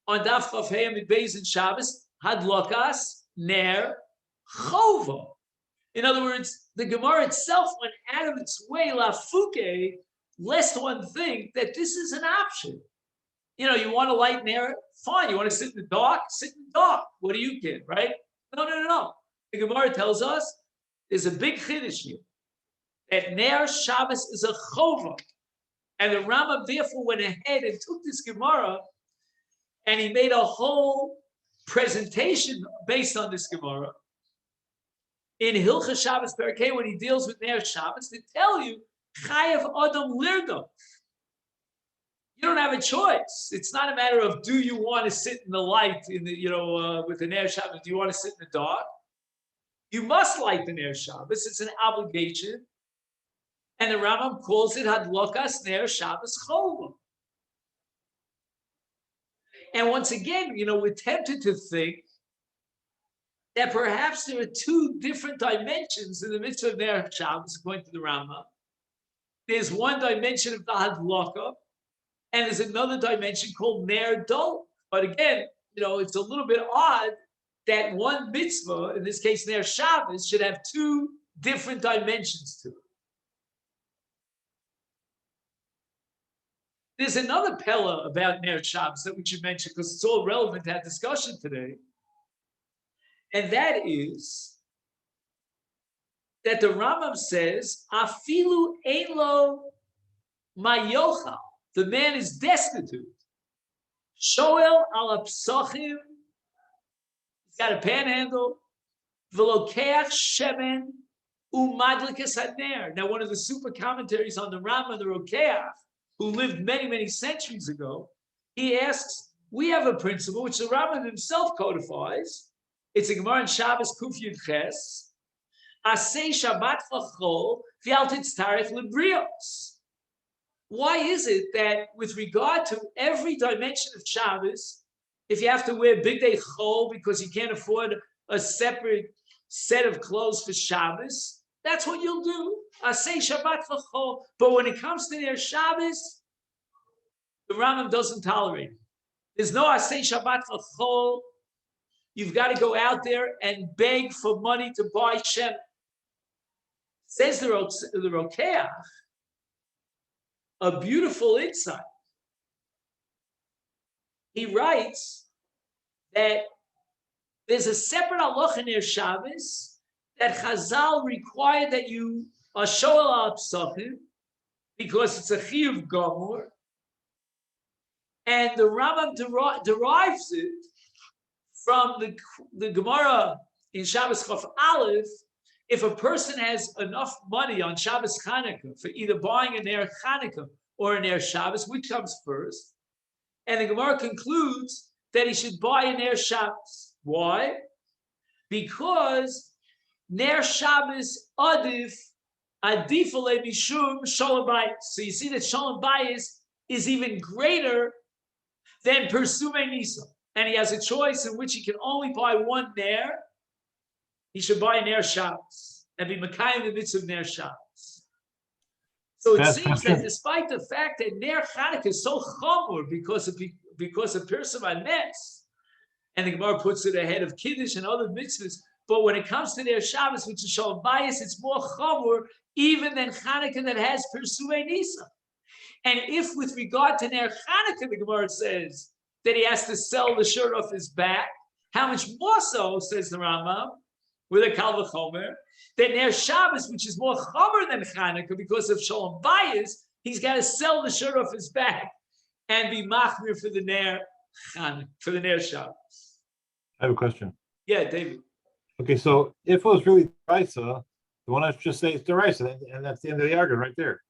on Daf Chav Hey Amid Beis in Shabbos, Hadlokas Ner Chova. In other words, the Gemara itself went out of its way, lafuke, lest one think that this is an option. You want to light Ner, fine. You want to sit in the dark, sit in the dark. What do you care, right? No. The Gemara tells us there's a big chiddush here, that Ner Shabbos is a chova. And the Rambam therefore went ahead and took this Gemara and he made a whole presentation based on this Gemara in Hilchah Shabbos Perkei when he deals with Ner Shabbos to tell you Chayav Adam Lirdo. You don't have a choice. It's not a matter of do you want to sit in the light in the with the Ner Shabbos? Do you want to sit in the dark? You must light the Ner Shabbos. It's an obligation. And the Rambam calls it Hadlokas Ner Shabbos Chova. And once again, we're tempted to think that perhaps there are two different dimensions in the mitzvah of Ner Shabbos, according to the Rambam. There's one dimension of the Hadloka, and there's another dimension called Ner Dol. But again, it's a little bit odd that one mitzvah, in this case Ner Shabbos, should have two different dimensions to it. There's another pella about Ner Shabbos that we should mention because it's all relevant to our discussion today. And that is that the Rambam says, Afilu Elo Mayochal. The man is destitute. Shoel al Psochim. He's got a panhandle. Velokeach Shemen Umadlikas Haner. Now, one of the super commentaries on the Rambam, the Rokeach, who lived many, many centuries ago, he asks, we have a principle which the Rambam himself codifies. It's a Gemara in Shabbos Kuf Yud Ches. Asay Shabbat Chachol V'al Titztarech Lebrios. Why is it that with regard to every dimension of Shabbos, if you have to wear Big Day Chol because you can't afford a separate set of clothes for Shabbos, that's what you'll do. Asay Shabbat Chachol. But when it comes to their Shabbos, the Rambam doesn't tolerate it. There's no Asay Shabbat Chachol. You've got to go out there and beg for money to buy Shem. Says the Rokeach, a beautiful insight. He writes that there's a separate halacha in Ner Shabbos that Chazal required that you are shoel al psachim because it's a chiyuv gamur, and the Rambam derives it from the Gemara in Shabbos Chaf Aleph. If a person has enough money on Shabbos Chanukah for either buying a Ner Chanukah or a Ner Shabbos, which comes first? And the Gemara concludes that he should buy a Ner Shabbos. Why? Because Ner Shabbos adif adifale mishum shalom bayis. So you see that shalom bayis is even greater than pursuing Nisa. And he has a choice in which he can only buy one Ner. He should buy a Ner Shabbos and be Mekayim the mitzvah of Ner Shabbos. So it seems that despite the fact that Ner Chanukah is so chamor because of Pirsum Nes, and the Gemara puts it ahead of Kiddush and other mitzvahs, but when it comes to Ner Shabbos, which is Shalom Bayis, it's more chamor even than Chanukah that has Pirsumei Nisa. And if with regard to Ner Chanukah, the Gemara says that he has to sell the shirt off his back, how much more so, says the Rambam, with a Kal V'chomer, that Ner Shabbos, which is more chomer than Chanukah because of Shalom Bayis, he's got to sell the shirt off his back and be machmir for the Ner Chanukah, for the Ner Shabbos. I have a question. Yeah, David. Okay, so if it was really Deraisa, the one I just say it's Deraisa, and that's the end of the argument right there.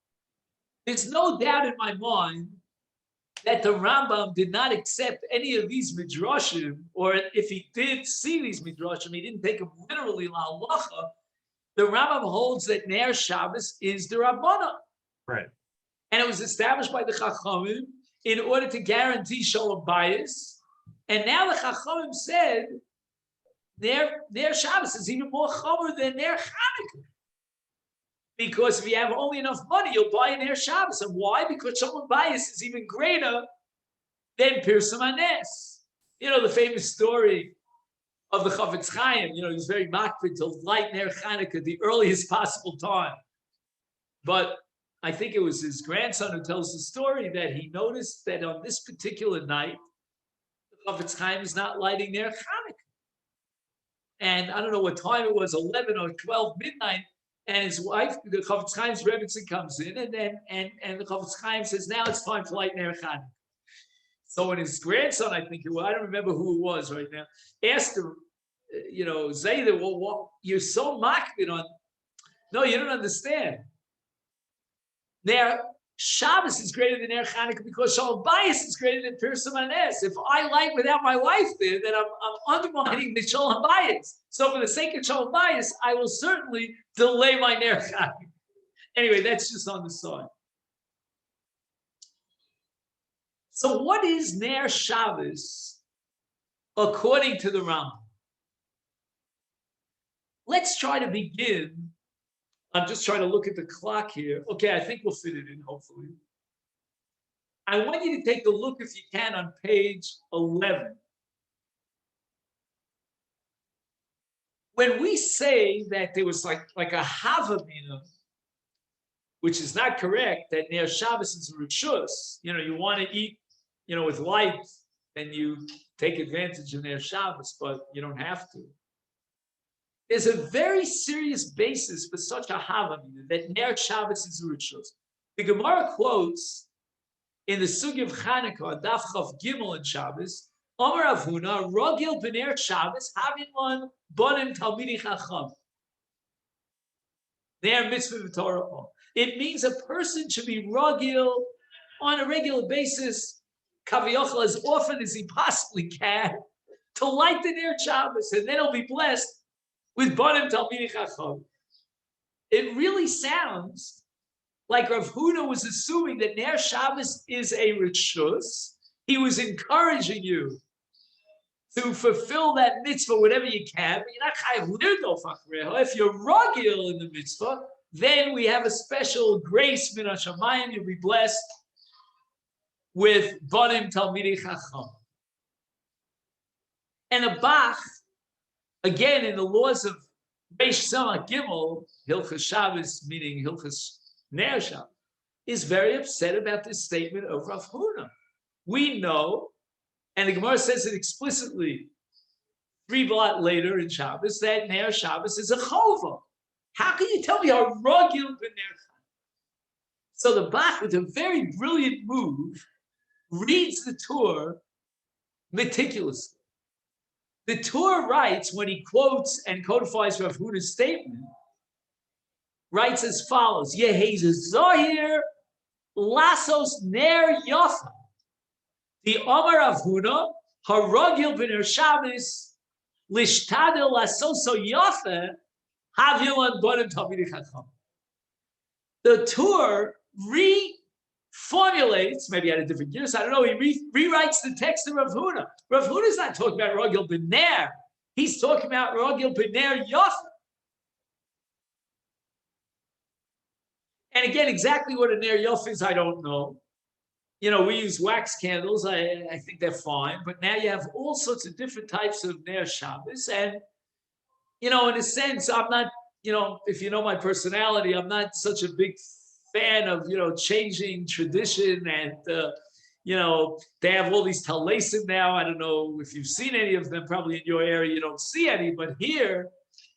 There's no doubt in my mind that the Rambam did not accept any of these midrashim, or if he did see these midrashim, he didn't take them literally la halacha. the Rambam holds that Ner Shabbos is the Rabbana. Right. And it was established by the Chachamim in order to guarantee Shalom Bayis. And now the Chachamim said Ner Shabbos is even more chomer than Ner Chanukah. Because if you have only enough money, you'll buy a Ner Shabbos. And why? Because Shalom Bayis is even greater than Pirsum Hanes. You know, the famous story of the Chafetz Chaim, he was very makpid to light Ner Chanukah the earliest possible time. But I think it was his grandson who tells the story that he noticed that on this particular night, the Chafetz Chaim is not lighting Ner Chanukah. And I don't know what time it was, 11 or 12 midnight, and his wife, the Chafetz Chaim's Rebbetzin, comes in, and the Chafetz Chaim says, now it's time to light Ner Chanukah. So when his grandson, I think it was, I don't remember who it was right now, asked him, Zayda, well, you're so makbid on, no, you don't understand. Ner Shabbos is greater than Ner Chanukah because Shalom Bayis is greater than Pirsum Hanes. If I light without my wife there, then I'm undermining the Shalom Bayis. So for the sake of Shalom Bayis, I will certainly delay my Ner Chanukah. Anyway, that's just on the side. So what is Ner Shabbos according to the Rambam? Let's try to begin. I'm just trying to look at the clock here. Okay, I think we'll fit it in, hopefully. I want you to take a look, if you can, on page 11. When we say that there was like a Havamina, which is not correct, that Ner Shabbos is a Rishus, you want to eat, with light, and you take advantage of Ner Shabbos, but you don't have to. There's a very serious basis for such a Havamina that Ner Shabbos is a Rishus. The Gemara quotes in the Sugi of Chanukah, Daf Chav Gimel and Shabbos, Amar Rav Huna, Rogil b'Ner Shabbos, Havin Bonim Talmidi Chacham. Ner Mitzvah V'Torah. It means a person should be Rogil on a regular basis, Kaviyachal, as often as he possibly can, to light the Ner Shabbos, and then he'll be blessed with Bonim Talmidi Chacham. It really sounds like Rav Huna was assuming that Ner Shabbos is a Rishus. He was encouraging you to fulfill that mitzvah whatever you can, but you're not chayav lirdof achreha. If you're ragil in the mitzvah, then we have a special grace min hashamayim. You'll be blessed with Bonim Talmidi Chacham. And a Bach, again, in the laws of Reish Samach Gimel, Hilchas Shabbos, meaning Hilchas Ner Shabbos, is very upset about this statement of Rav Huna. We know, and the Gemara says it explicitly 3 blot later in Shabbos, that Ner Shabbos is a chova. How can you tell me how ragil b'Ner Shabbos? So the Bach, with a very brilliant move, reads the Torah meticulously. The Torah writes, when he quotes and codifies Rav Huna's statement, writes as follows: Yehez Zohir Lasos Ner Yafa. The Amar Rav Huna Haragil b'Ner Shabbos Lishtadel Lasoso Yafa Havilan Bonim Talmidei Chacham. The Torah reformulates, maybe at a different year, so I don't know, he rewrites the text of Rav Huna. Rav Huna is not talking about Ragil b'Ner. He's talking about Ragil b'Ner Yafa. And again, exactly what a Ner Yafa is, I don't know. We use wax candles. I think they're fine. But now you have all sorts of different types of Ner Shabbos. And, in a sense, I'm not, if you know my personality, I'm not such a big fan of, changing tradition. And, they have all these talesim now. I don't know if you've seen any of them. Probably in your area, you don't see any. But here,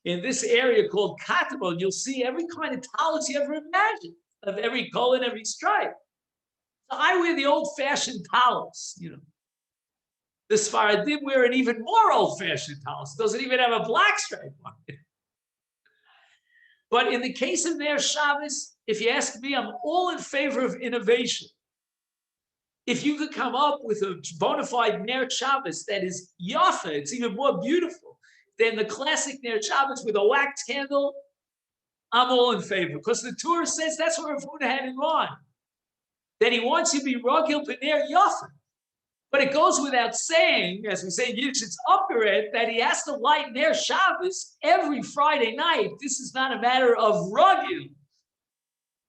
in this area called Katamon, you'll see every kind of talis you ever imagine, of every color and every stripe. So I wear the old-fashioned talis, The Sfaradim wear an even more old-fashioned talis. It doesn't even have a black stripe on it. But in the case of Ner Shabbos, if you ask me, I'm all in favor of innovation. If you could come up with a bona fide Ner Shabbos that is yafa, it's even more beautiful than the classic Ner Shabbos with a wax candle I'm all in favor because the Torah says that's what Rav Huna had in mind. That he wants you to be Ragil B'ner Yofen. But it goes without saying, as we say in Yiddish, it's upgraded, that he has to light Ner Shabbos every Friday night. This is not a matter of Ragil,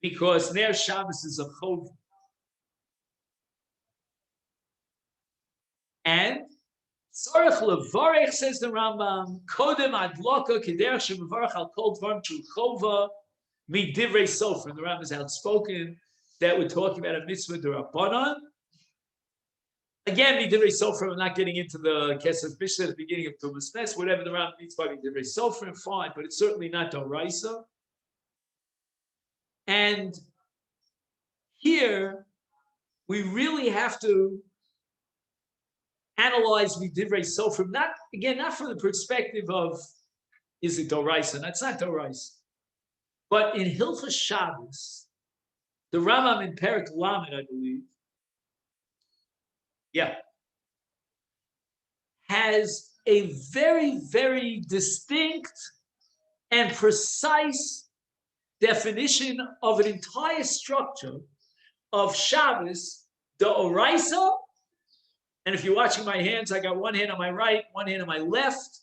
because Ner Shabbos is a chov. And Tzorech levarech, says the Rambam, kodem adloka kederech shemevarech al kol dvarim shel chova midivrei sofer. The Rambam is outspoken that we're talking about a mitzvah d'Rabbanan. Again, midivrei sofer. I'm not getting into the Kesef Mishnah at the beginning of Tumas Nes. Whatever the Rambam means by midivrei sofer, fine, but it's certainly not d'oraisa. And here we really have to analyze midivrei sofer, not from the perspective of is it d'oraisa? That's not d'oraisa. But in Hilchos Shabbos, the Rambam in Perek Lamed, I believe, has a very, very distinct and precise definition of an entire structure of Shabbos, the Oraisa. And if you're watching my hands, I got one hand on my right, one hand on my left.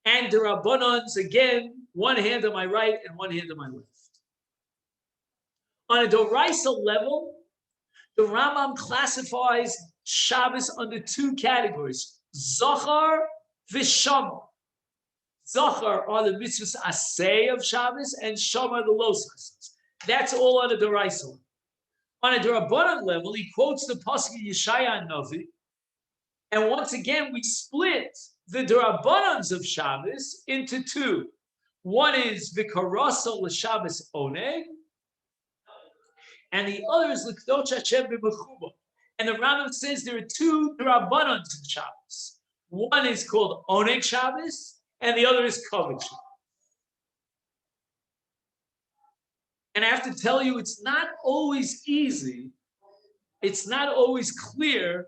And the Rabbanans, again, one hand on my right and one hand on my left. On a Doraisa level, the Rambam classifies Shabbos under two categories, Zachar v'Shamar. Zachar are the mitzvahs aseh of Shabbos, and Shamar the los chassos. That's all on a Doraisa level. On a D'Rabbanan level, he quotes the pasuk of Yeshaya Navi, and once again we split the D'Rabbanans of Shabbos into two. One is V'karasa l'Shabbos Oneg, and the other is L'Kdosh Hashem b'Mechuba. And the Rambam says there are two D'Rabbanans in Shabbos. One is called Oneg Shabbos, and the other is Kavod Shabbos. And I have to tell you, it's not always easy. It's not always clear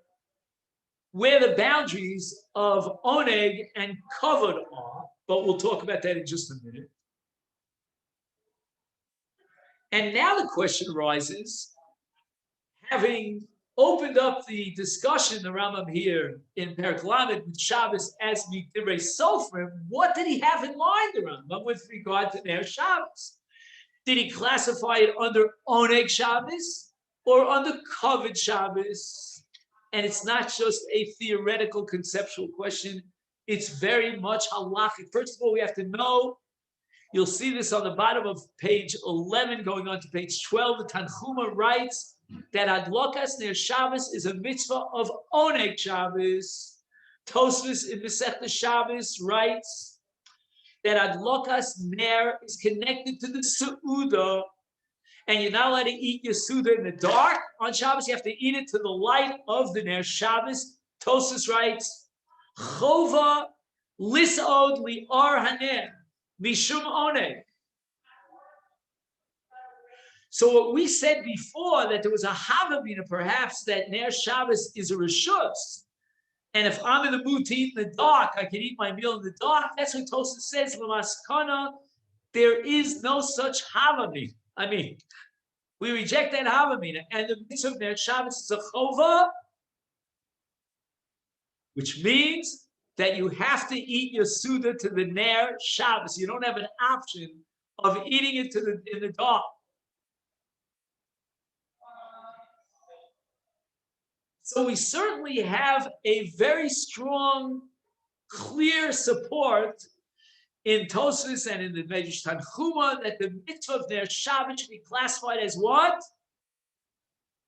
where the boundaries of Oneg and Kavod are, but we'll talk about that in just a minute. And now the question arises, having opened up the discussion, the Rambam here in Perek Lamed with Shabbos as Midivrei Sofer, what did he have in mind, the Rambam, with regard to Ner Shabbos? Did he classify it under Oneg Shabbos or under Kavod Shabbos? And it's not just a theoretical, conceptual question. It's very much halachic. First of all, we have to know, you'll see this on the bottom of page 11, going on to page 12. The Tanchuma writes that Adlokas Ner Shabbos is a mitzvah of Oneg Shabbos. Tosfos in Masechta Shabbos writes that Adlokas Ner is connected to the Seudah, and you're not allowed to eat your Seudah in the dark on Shabbos. You have to eat it to the light of the Ner Shabbos. Tosfos writes, Chova lisod li'ar haner mishum oneg. So what we said before, that there was a havamina, perhaps, that Ner Shabbos is a reshus, and if I'm in the mood to eat in the dark, I can eat my meal in the dark. That's what Tosfos says. L'maskana, there is no such havamina. I mean, we reject that havamina, and the mitzvah of Ner Shabbos is a chova, which means that you have to eat your Seudah to the Ner Shabbos. You don't have an option of eating it in the dark. So we certainly have a very strong, clear support in Tosfos and in the Medrash Tanchuma that the mitzvah of Ner Shabbos should be classified as what?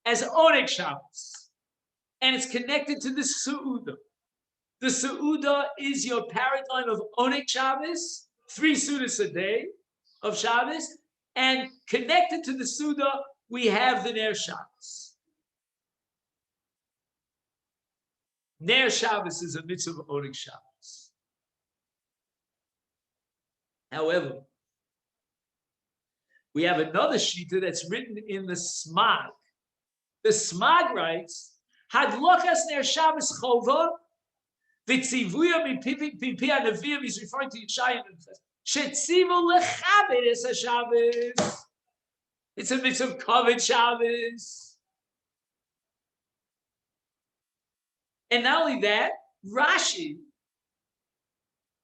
As Oneg Shabbos. And it's connected to the Seudah. The Seudah is your paradigm of Oneg Shabbos, 3 Seudas a day of Shabbos, and connected to the Seudah, we have the Ner Shabbos. Ner Shabbos is a mitzvah of Oneg Shabbos. However, we have another shita that's written in the Smag. The Smag writes, Hadlokas Ner Shabbos chova, v'tzivuya mipi hanaviyim, he's referring to Yeshaya. Shetzivu lechabed es haShabbos. It's a mitzvah of kavod Shabbos. And not only that, Rashi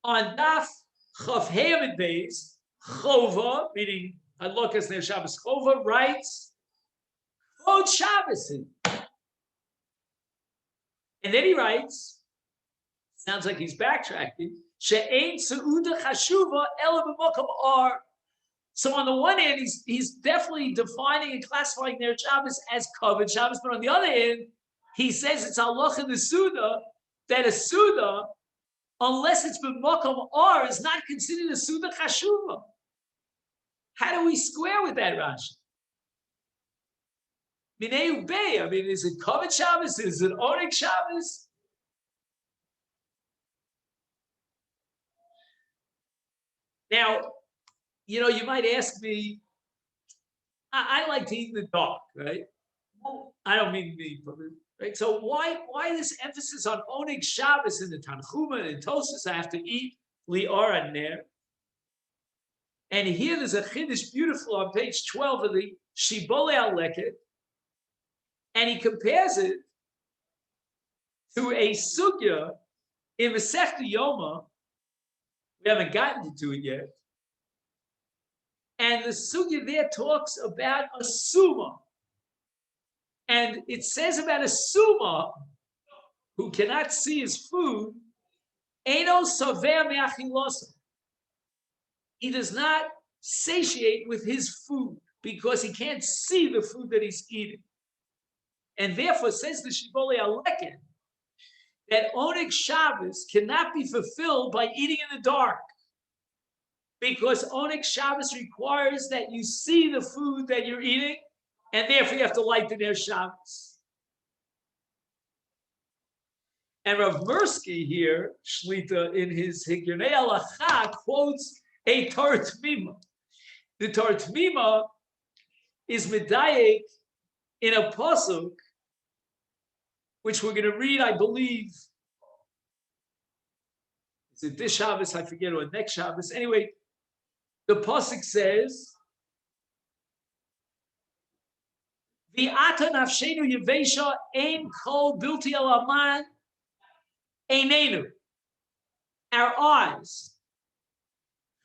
on Daf Chav Hamid Beis Chova, meaning Halakas Ner Shabbos Chova, writes Kvod Shabbos. And then he writes, sounds like he's backtracking, She'ein Seuda Chashuva Ela B'Mokom Ar. So on the one hand, he's definitely defining and classifying Ner Shabbos as kavod Shabbos, but on the other hand, he says it's halacha in the Suda that a Suda, unless it's b'makom or, is not considered a Suda chashuva. How do we square with that, Rashi? Minei ubei. I mean, is it kavod Shabbos? Is it oneg Shabbos? Now, you might ask me, I like to eat in the dark, right? I don't mean me, right? So why this emphasis on oneg Shabbos in the Tanchuma and Tosas? I have to eat li'or and ner. And here there's a chiddush beautiful on page 12 of the Shibbolei Aleket, and he compares it to a sugya in Masechta Yoma. We haven't gotten to it yet. And the sugya there talks about a suma. And it says about a suma who cannot see his food, Eino sover me'achilosa. He does not satiate with his food because he can't see the food that he's eating. And therefore, says the Shibbolei Aleket, that oneg Shabbos cannot be fulfilled by eating in the dark. Because oneg Shabbos requires that you see the food that you're eating, and therefore you have to light the Ner Shabbos. And Rav Mirsky here, Shlita, in his Higyonei Halacha, quotes a Torah Tmima. The Torah Tmima is medayek in a pasuk, which we're going to read, I believe. Is it this Shabbos? I forget, or next Shabbos. Anyway, the pasuk says, "V'ata nafshenu yevesha ein kol bilti alaman einenu." Our eyes,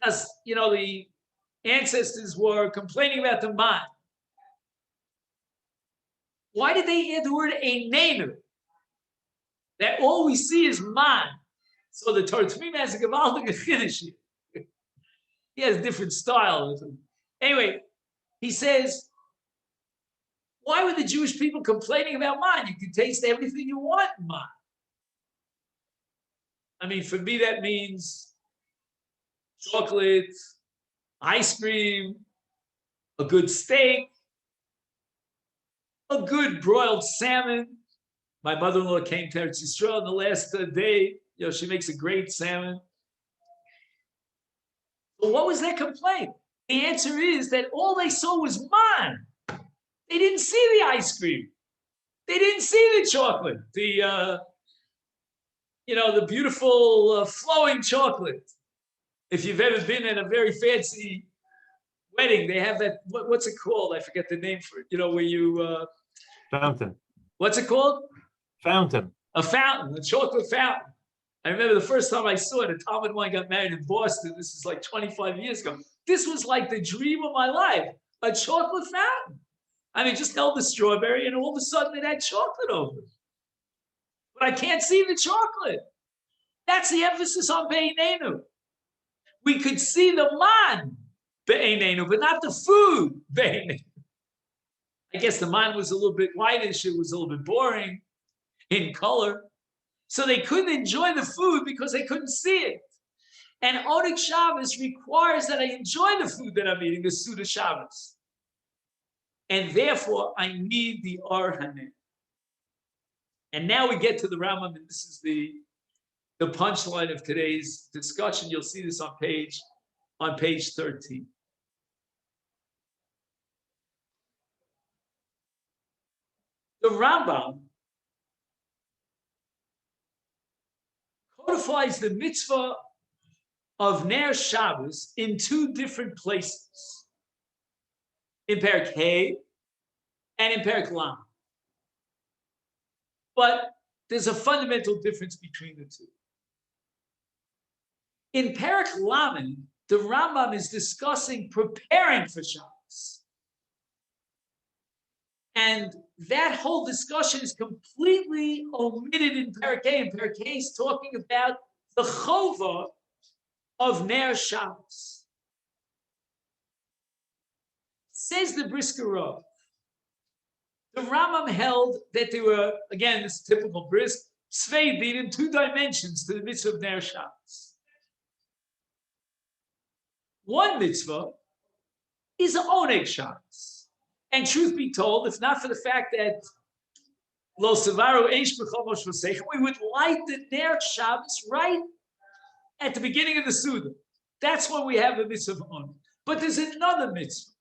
as the ancestors were complaining about the man. Why did they add the word einenu? That all we see is man. So the Torah Tmima has a Gavaldik Chiddush. He has a different style. Anyway, he says, why were the Jewish people complaining about man? You can taste everything you want in man. I mean, for me, that means chocolate, ice cream, a good steak, a good broiled salmon. My mother-in-law came to Eretz Yisrael on the last day. She makes a great salmon. But what was their complaint? The answer is that all they saw was man. They didn't see the ice cream. They didn't see the chocolate, the beautiful flowing chocolate. If you've ever been in a very fancy wedding, they have that, what's it called? I forget the name for it. Where you... Fountain. What's it called? Fountain. A fountain, a chocolate fountain. I remember the first time I saw it, Tom and I got married in Boston. This is like 25 years ago. This was like the dream of my life, a chocolate fountain. I mean, just held the strawberry and all of a sudden it had chocolate over it. But I can't see the chocolate. That's the emphasis on Be'einenu. We could see the man, Be'einenu, but not the food, Be'einenu. I guess the man was a little bit whitish. It was a little bit boring in color. So they couldn't enjoy the food because they couldn't see it. And oneg Shabbos requires that I enjoy the food that I'm eating, the Suda Shabbos. And therefore, I need the Or Haner. And now we get to the Rambam, and this is the punchline of today's discussion. You'll see this on page 13. The Rambam codifies the mitzvah of Ner Shabbos in two different places, in Perek Hey and in Perek Lam. But there's a fundamental difference between the two. In Perek Lamed, the Rambam is discussing preparing for Shabbos. And that whole discussion is completely omitted in Perek Hey. And Perek Hey is talking about the chova of Ner Shabbos. Says the Brisker Rav, the Rambam held that there were, again, this typical brisk, Svei beat in two dimensions to the mitzvah of Ner Shabbos. One mitzvah is Oneg Shabbos. And truth be told, if not for the fact that Lo Sevaru Eish B'chol Mosh V'seichem, we would light the Ner Shabbos right at the beginning of the Suda. That's when we have the mitzvah of Oneg. But there's another mitzvah,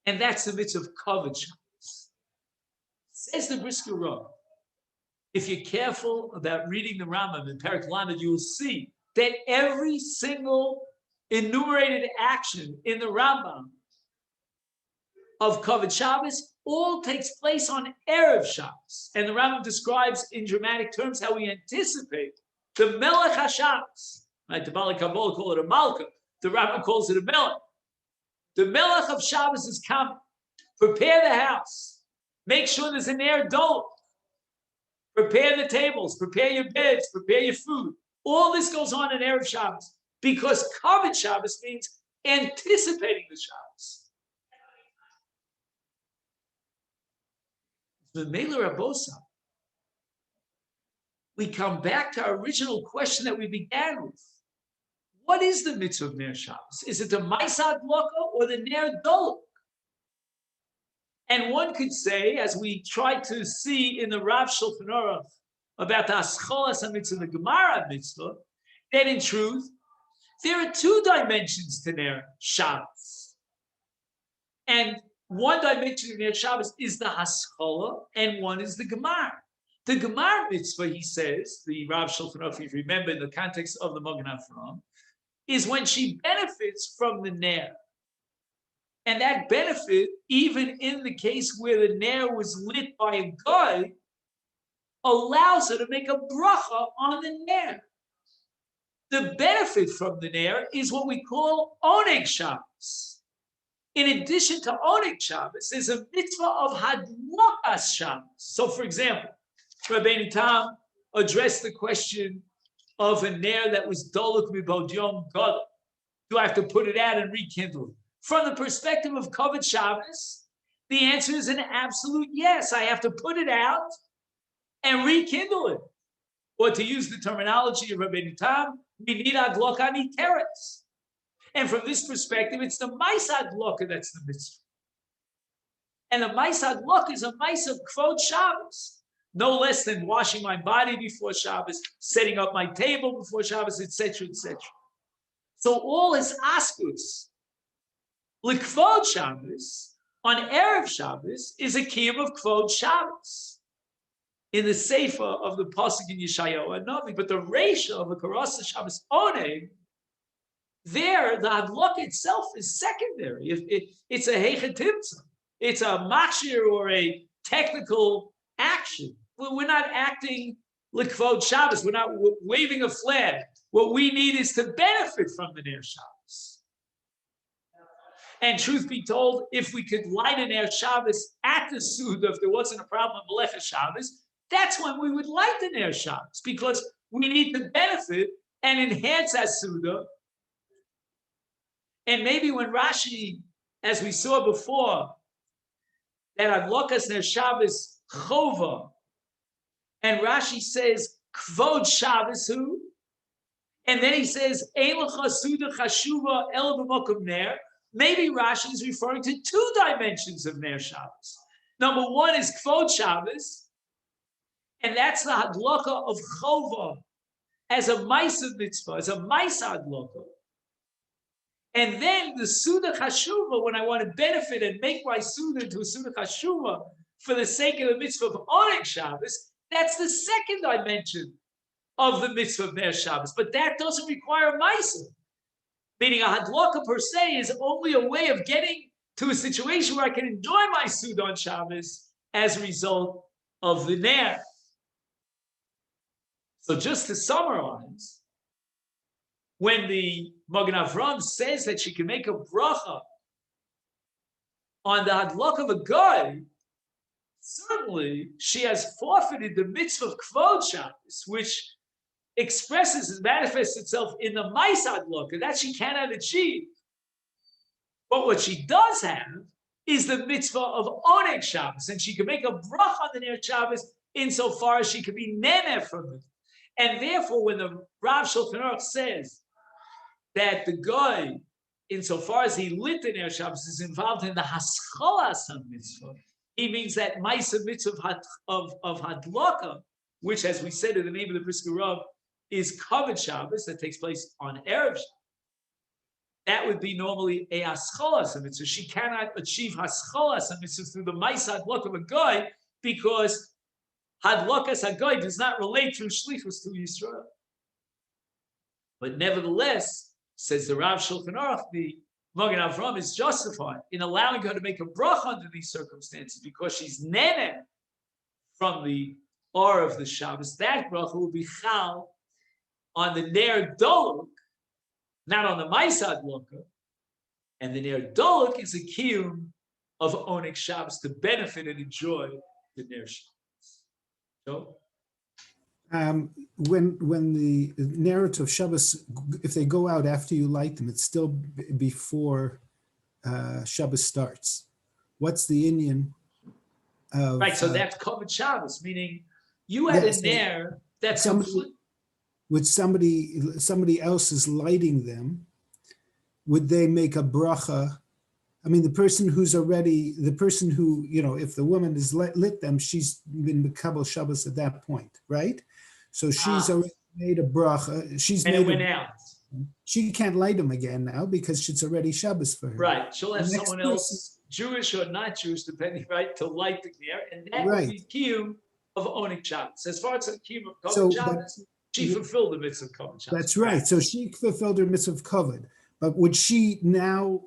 and that's the mitzvah of Kavod Shabbos. Says the Brisker Rav, if you're careful about reading the Rambam in Perek Lamed, you will see that every single enumerated action in the Rambam of Kavod Shabbos all takes place on Erev Shabbos. And the Rambam describes in dramatic terms how we anticipate the Melech HaShabbos. Right? The Bali Kabbalah call it a Malka. The Rambam calls it a Melech. The Melech of Shabbos is coming. Prepare the house. Make sure there's an air dome. Prepare the tables. Prepare your beds. Prepare your food. All this goes on in Erev Shabbos because Kavod Shabbos means anticipating the Shabbos. The Mela Rabosa. We come back to our original question that we began with. What is the mitzvah of Ner Shabbos? Is it the Maisad Loka or the Ner Dolok? And one could say, as we try to see in the Rav Shulchan Aruch about the Ascholas HaMitzvah, the Gemara Mitzvah, that in truth, there are two dimensions to Ner Shabbos. And one dimension of Ner Shabbos is the Haschola, and one is the Gemara. The Gemara Mitzvah, he says, the Rav Shulchan Aruch, if you remember in the context of the Magen Avraham, is when she benefits from the Ner. And that benefit, even in the case where the Ner was lit by a guy, allows her to make a bracha on the Ner. The benefit from the Ner is what we call Oneg Shabbos. In addition to Oneg Shabbos, there's a mitzvah of Hadlakas Shabbos. So, for example, Rabbeinu Tam addressed the question of a Ner that was Dolok Mibod Yom Gadol. Do I have to put it out and rekindle it? From the perspective of Kavod Shabbos, the answer is an absolute yes. I have to put it out and rekindle it. Or to use the terminology of Rabbeinu Tam, we need Adlok Ani Teretz. And from this perspective, it's the Maisad Loka that's the mitzvah. And the Maisad Loka is a Maisa of Kvod Shabbos. No less than washing my body before Shabbos, setting up my table before Shabbos, etc., etc. So all his askus, L'Kvod Shabbos, on Erev Shabbos, is a kiyum of Kvod Shabbos. In the Sefer of the Pasuk in Yeshayahu and Navi, but the ratio of a Karasa Shabbos Oneg, there, the Hadlok itself is secondary. It's a Hechetimtza. It's a machshir or a technical action. We're not acting L'Kvod Shabbos. We're not waving a flag. What we need is to benefit from the Ner Shabbos. And truth be told, if we could light an Ner Shabbos at the Suda, if there wasn't a problem with Melecha Shabbos, that's when we would light the Ner Shabbos, because we need to benefit and enhance our Suda. And maybe when Rashi, as we saw before, that Adlokas Ner Shabbos Chova, and Rashi says Kvod Shabbos hu, and then he says Ein lecha Suda Chashuva El b'mokum Ner. Maybe Rashi is referring to two dimensions of Ner Shabbos. Number one is Kvod Shabbos, and that's the Hadloka of Chova as a Maisa mitzvah, as a Maisa Hadloka. And then the Suda Chashuva, when I want to benefit and make my Suda into a Suda Chashuva for the sake of the mitzvah of Oneg Shabbos, that's the second dimension of the mitzvah of Ner Shabbos. But that doesn't require Maisa. Meaning a hadlaka per se is only a way of getting to a situation where I can enjoy my Suda on Shabbos as a result of the Ner. So just to summarize, when the Magen Avram says that she can make a bracha on the hadlaka of a guy, certainly she has forfeited the mitzvah of Kvod Shabbos, which expresses and manifests itself in the Mais hadlaka, that she cannot achieve. But what she does have is the mitzvah of Oneg Shabbos, and she can make a bracha on the Ner Shabbos insofar as she can be neneh from it. And therefore, when the Rav Shulchan Aruch says that the guy, insofar as he lit the Ner Shabbos, is involved in the haschalas mitzvah, he means that Maisa mitzvah of hadlaka, which, as we said in the name of the Brisker Rav, is covered Shabbos that takes place on Erev Shabbos. That would be normally a haschalas mitzvah. She cannot achieve haschalas mitzvah through the Maisa hadlaka of a guy because hadlakas hagoy does not relate through shlichus to Yisrael. But nevertheless, says the Rav Shulchan Aruch, the Magen Avram is justified in allowing her to make a bracha under these circumstances because she's neneh from the or of the Shabbos. That bracha will be chal on the Ner Doluk, not on the Maisa hadlaka. And the Ner Doluk is a kiyum of Oneg Shabbos to benefit and enjoy the Ner Shabbos. So, when the narrative of Shabbos, if they go out after you light them, it's still before Shabbos starts. What's the Indian? Right, so that's covered Shabbos, meaning you had a Ner that's with somebody else is lighting them. Would they make a bracha? I mean, the person who, if the woman has lit them, she's been Mekabel Shabbos at that point, right? So she's already made a bracha. And it went out. She can't light them again now because it's already Shabbos for her. Right. She'll have someone else, Jewish or not Jewish, depending, right, to light the Ner, and that would be kiyum of Oneg Shabbos. As far as the kiyum of Kavod Shabbos, she fulfilled the mitzvah of Kavod Shabbos. That's right. So she fulfilled her mitzvah of Kavod. But would she now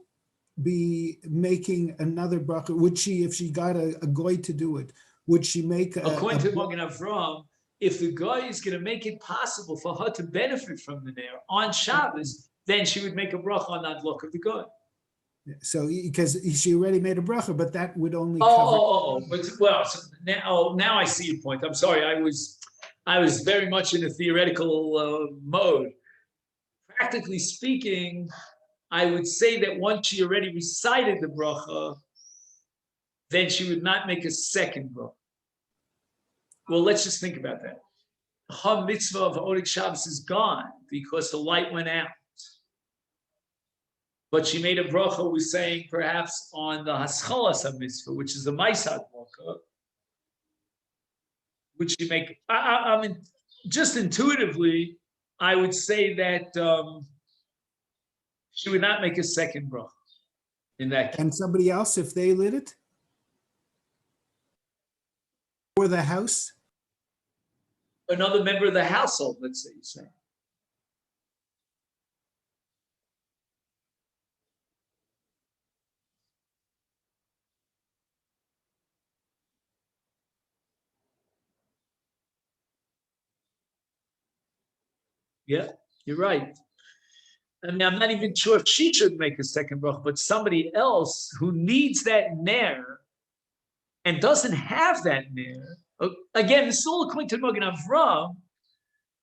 be making another bracha? Would she, if she got a goy to do it, would she make according to Magen Avram, if the guy is going to make it possible for her to benefit from the Ner on Shabbos, then she would make a bracha on that look of the guy. So because she already made a bracha, but that would only now I see your point. I'm sorry, I was very much in a theoretical mode. Practically speaking, I would say that once she already recited the bracha, then she would not make a second bracha. Well, let's just think about that. Her mitzvah of Oneg Shabbos is gone because the light went out. But she made a bracha, we're saying perhaps on the haschalas mitzvah, which is the Maisa hadlaka. Would she make? I mean, just intuitively, I would say that she would not make a second bracha in that case. And somebody else, if they lit it? Or the house? Another member of the household, let's say, you say. Yeah, you're right. I mean, I'm not even sure if she should make a second bracha, but somebody else who needs that Ner and doesn't have that Ner. Again, this is all according to Magen Avram.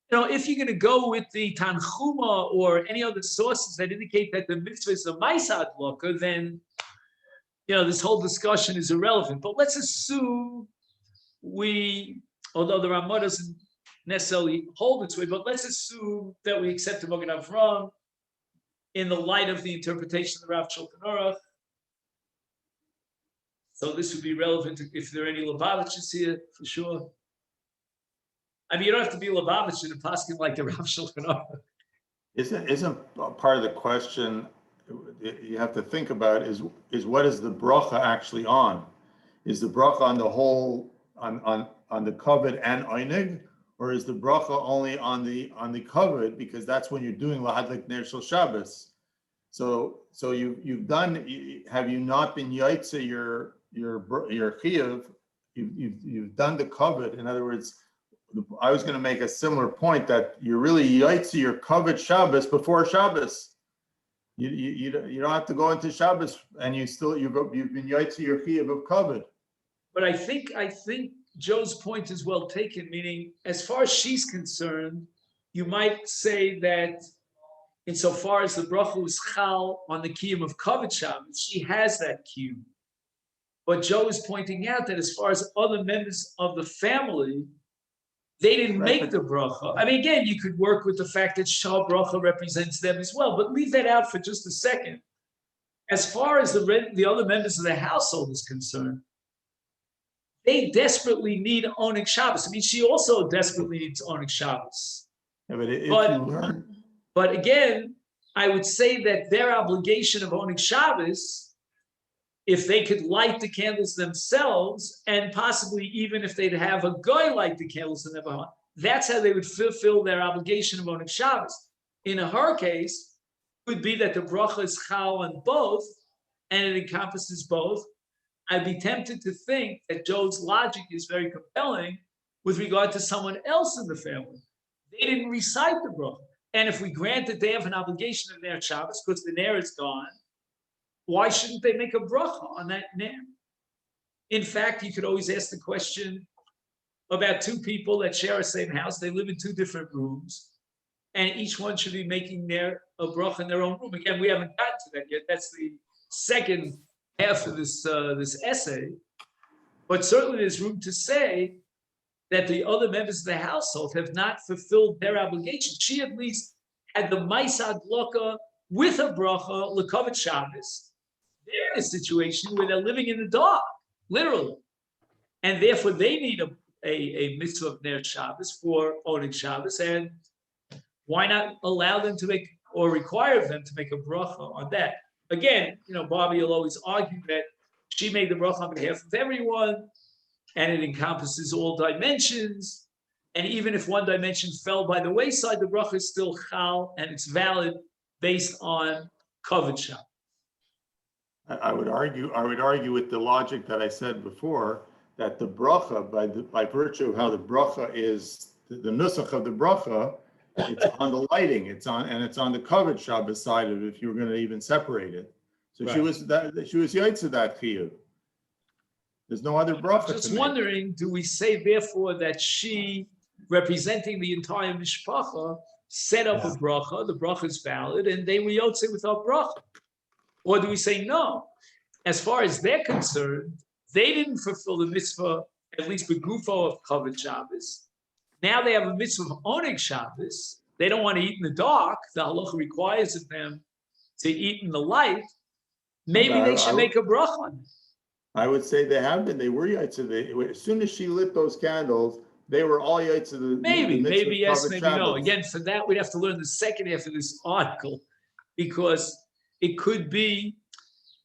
If you're going to go with the Tanchuma or any other sources that indicate that the mitzvah is a Maisa hadlaka, then this whole discussion is irrelevant. But let's assume although the Ramah doesn't necessarily hold its way, but let's assume that we accept the Magen Avram in the light of the interpretation of the Rav Shulchan Aruch. So this would be relevant if there are any Lubavitchers here, for sure. I mean, you don't have to be Lubavitcher to paskin like the Rav Shulchan Aruch. Isn't part of the question you have to think about is what is the bracha actually on? Is the bracha on the whole on the kavod and oineg, or is the bracha only on the kavod, because that's when you're doing lahadlik ner shel Shabbos? So you've done, have you not been yaitze your chiyuv? You've done the covet. In other words, I was going to make a similar point that you're really yaitze your covet Shabbos before Shabbos. You don't have to go into Shabbos, and you've been yaitze your chiyuv of covet. But I think Joe's point is well taken. Meaning, as far as she's concerned, you might say that insofar as the bracha was chal on the kiyum of covet Shabbos, she has that kiyum. But Joe is pointing out that as far as other members of the family, they didn't make the bracha. I mean, again, you could work with the fact that shal bracha represents them as well, but leave that out for just a second. As far as the other members of the household is concerned, they desperately need Oneg Shabbos. I mean, she also desperately needs Oneg Shabbos. Yeah, but again, I would say that their obligation of Oneg Shabbos, if they could light the candles themselves, and possibly even if they'd have a guy light the candles in their home, that's how they would fulfill their obligation of Oneg Shabbos. In her case, it would be that the bracha is chal on both, and it encompasses both. I'd be tempted to think that Joe's logic is very compelling with regard to someone else in the family. They didn't recite the bracha. And if we grant that they have an obligation of Ner Shabbos because the Ner is gone, why shouldn't they make a bracha on that Ner? In fact, you could always ask the question about two people that share a same house. They live in two different rooms, and each one should be making a bracha in their own room. Again, we haven't gotten to that yet. That's the second half of this essay. But certainly there's room to say that the other members of the household have not fulfilled their obligation. She at least had the Maisa Adloka with a bracha, L'Kovet Shabbos. They're in a situation where they're living in the dark, literally. And therefore they need a mitzvah of Ner Shabbos for Oneg Shabbos. And why not allow them to make, or require them to make a bracha on that? Again, Bobby will always argue that she made the bracha on behalf of everyone, and it encompasses all dimensions. And even if one dimension fell by the wayside, the bracha is still chal, and it's valid based on Kovet Shabbos. I would argue with the logic that I said before, that the bracha, by virtue of how the bracha is, the nusach of the bracha, it's on the lighting, it's on the Kovet Shabbos side of it, if you were going to even separate it. So right. She was yaitze that chiyuv. There's no other bracha. I'm just wondering, do we say therefore that she, representing the entire mishpacha, set up a bracha, the bracha is valid, and they were yotze without bracha? Or do we say no? As far as they're concerned, they didn't fulfill the mitzvah, at least begufo of Kovet Shabbos. Now they have a mitzvah of Oneg Shabbos. They don't want to eat in the dark. The halacha requires of them to eat in the light. Maybe they should make a bracha on it. I would say they have been. They were yaitze. As soon as she lit those candles, they were all yaitze. Maybe yes, maybe no. Again, for that, we'd have to learn the second half of this article, because it could be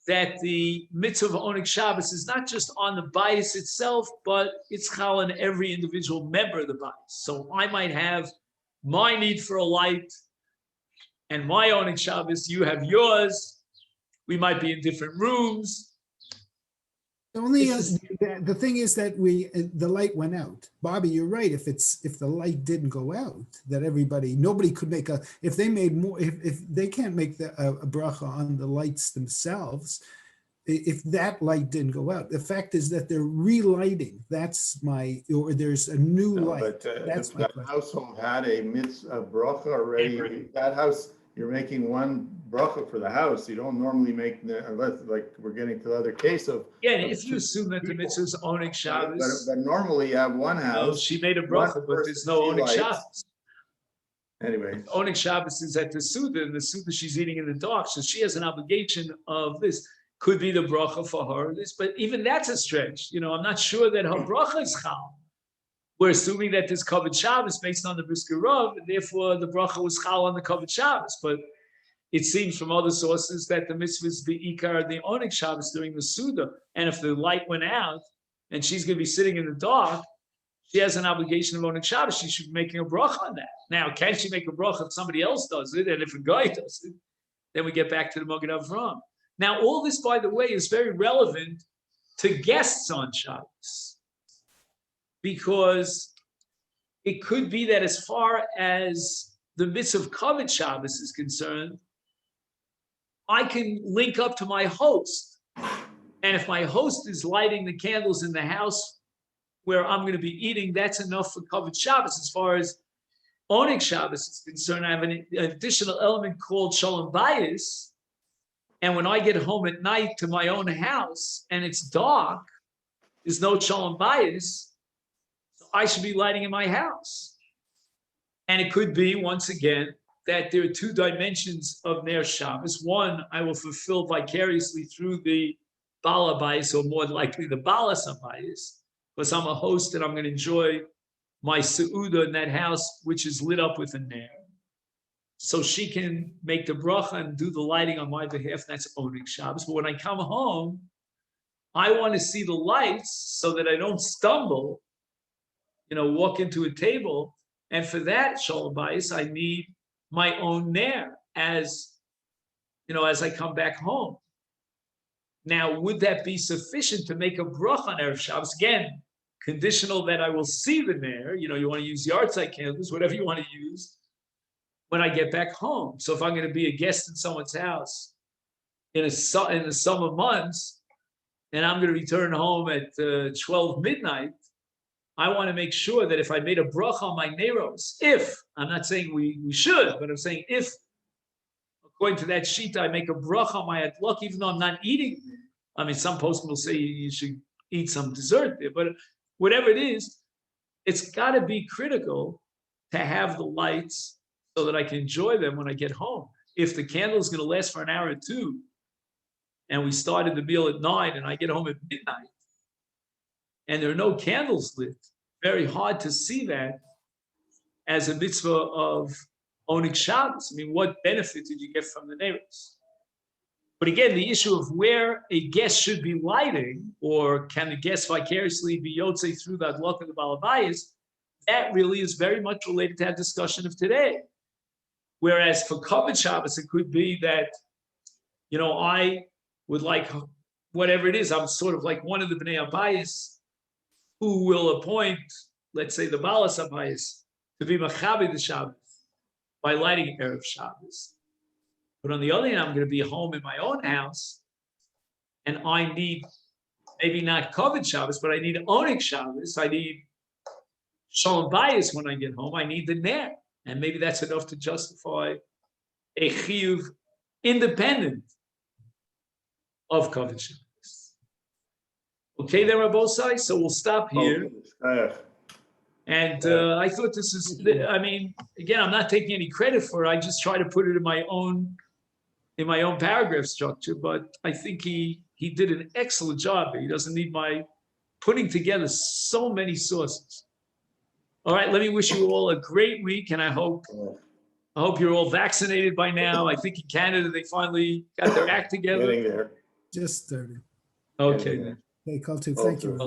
that the mitzvah of Oneg Shabbos is not just on the bias itself, but it's chal on every individual member of the bias. So I might have my need for a light and my Oneg Shabbos, you have yours. We might be in different rooms. The thing is that the light went out. Bobby, you're right. If the light didn't go out, that nobody could make if they made more, if they can't make a bracha on the lights themselves, if that light didn't go out, the fact is that they're relighting. Or there's a new light. But if that household had a bracha already, that house, you're making one bracha for the house. You don't normally make, unless like we're getting to the other case of. Yeah, if you assume that the mitzvah is Oneg Shabbos. But normally you have one house. No, she made a bracha, but there's no Oneg Shabbos. Anyway. Oneg Shabbos is at the Suda, and the Suda she's eating in the dark, so she has an obligation of this. Could be the bracha for her, but even that's a stretch. I'm not sure that her bracha is chal. We're assuming that this Kovet Shabbos based on the Brisker Rav, and therefore the bracha was chal on the Kovet Shabbos. But it seems from other sources that the mitzvah is the Ikar, the Oneg Shabbos during the Suda. And if the light went out and she's going to be sitting in the dark, she has an obligation of Oneg Shabbos. She should be making a bracha on that. Now, can she make a bracha if somebody else does it? And if a guy does it, then we get back to the Moed Avram. Now, all this, by the way, is very relevant to guests on Shabbos, because it could be that as far as the mitzvah of Kavod Shabbos is concerned, I can link up to my host. And if my host is lighting the candles in the house where I'm going to be eating, that's enough for Kavod Shabbos. As far as Oneg Shabbos is concerned, I have an additional element called Shalom Bayis. And when I get home at night to my own house and it's dark, there's no Shalom Bayis, so I should be lighting in my house. And it could be, once again, that there are two dimensions of Ner Shabbos. One, I will fulfill vicariously through the Bala Bayis, or more likely the Bala Bayis, because I'm a host and I'm going to enjoy my Seudah in that house, which is lit up with a Ner. So she can make the bracha and do the lighting on my behalf. That's Oneg Shabbos. But when I come home, I want to see the lights so that I don't stumble, walk into a table. And for that, Shalom Bayis, I need my own Ner as I come back home. Now, would that be sufficient to make a bracha on Erev Shabbos? Again, conditional that I will see the Ner. You want to use yahrzeit candles, whatever you want to use, when I get back home. So if I'm going to be a guest in someone's house in the summer months, and I'm going to return home at 12 midnight, I want to make sure that if I made a bracha on my Neros, I'm not saying we should, but I'm saying if, according to that sheet, I make a bracha on my adlok, even though I'm not eating. I mean, some poskim will say you should eat some dessert there, but whatever it is, it's got to be critical to have the lights so that I can enjoy them when I get home. If the candle is going to last for an hour or two, and we started the meal at 9 and I get home at midnight, and there are no candles lit, very hard to see that as a mitzvah of Oneg Shabbos. I mean, what benefit did you get from the neighbors? But again, the issue of where a guest should be lighting, or can the guest vicariously be yotzei through the adlok of the balabayas, that really is very much related to our discussion of today. Whereas for Kavod Shabbos, it could be that, I would like whatever it is. I'm sort of like one of the Bnei Abayis who will appoint, let's say, the Balas Abayis to be Machabi the Shabbos by lighting Erev Shabbos. But on the other hand, I'm going to be home in my own house, and I need maybe not Kavod Shabbos, but I need Oneg Shabbos. I need Shalom Bayis when I get home. I need the Ner, and maybe that's enough to justify a chiyuv independent of Kavod Shabbos. Okay, there are both sides, so we'll stop here. And I thought this is, again, I'm not taking any credit for it. I just try to put it in my own paragraph structure, but I think he did an excellent job. He doesn't need my putting together so many sources. All right, let me wish you all a great week, and I hope you're all vaccinated by now. I think in Canada they finally got their act together. Getting there. Just started. Okay. Hey, Call too. Thank you.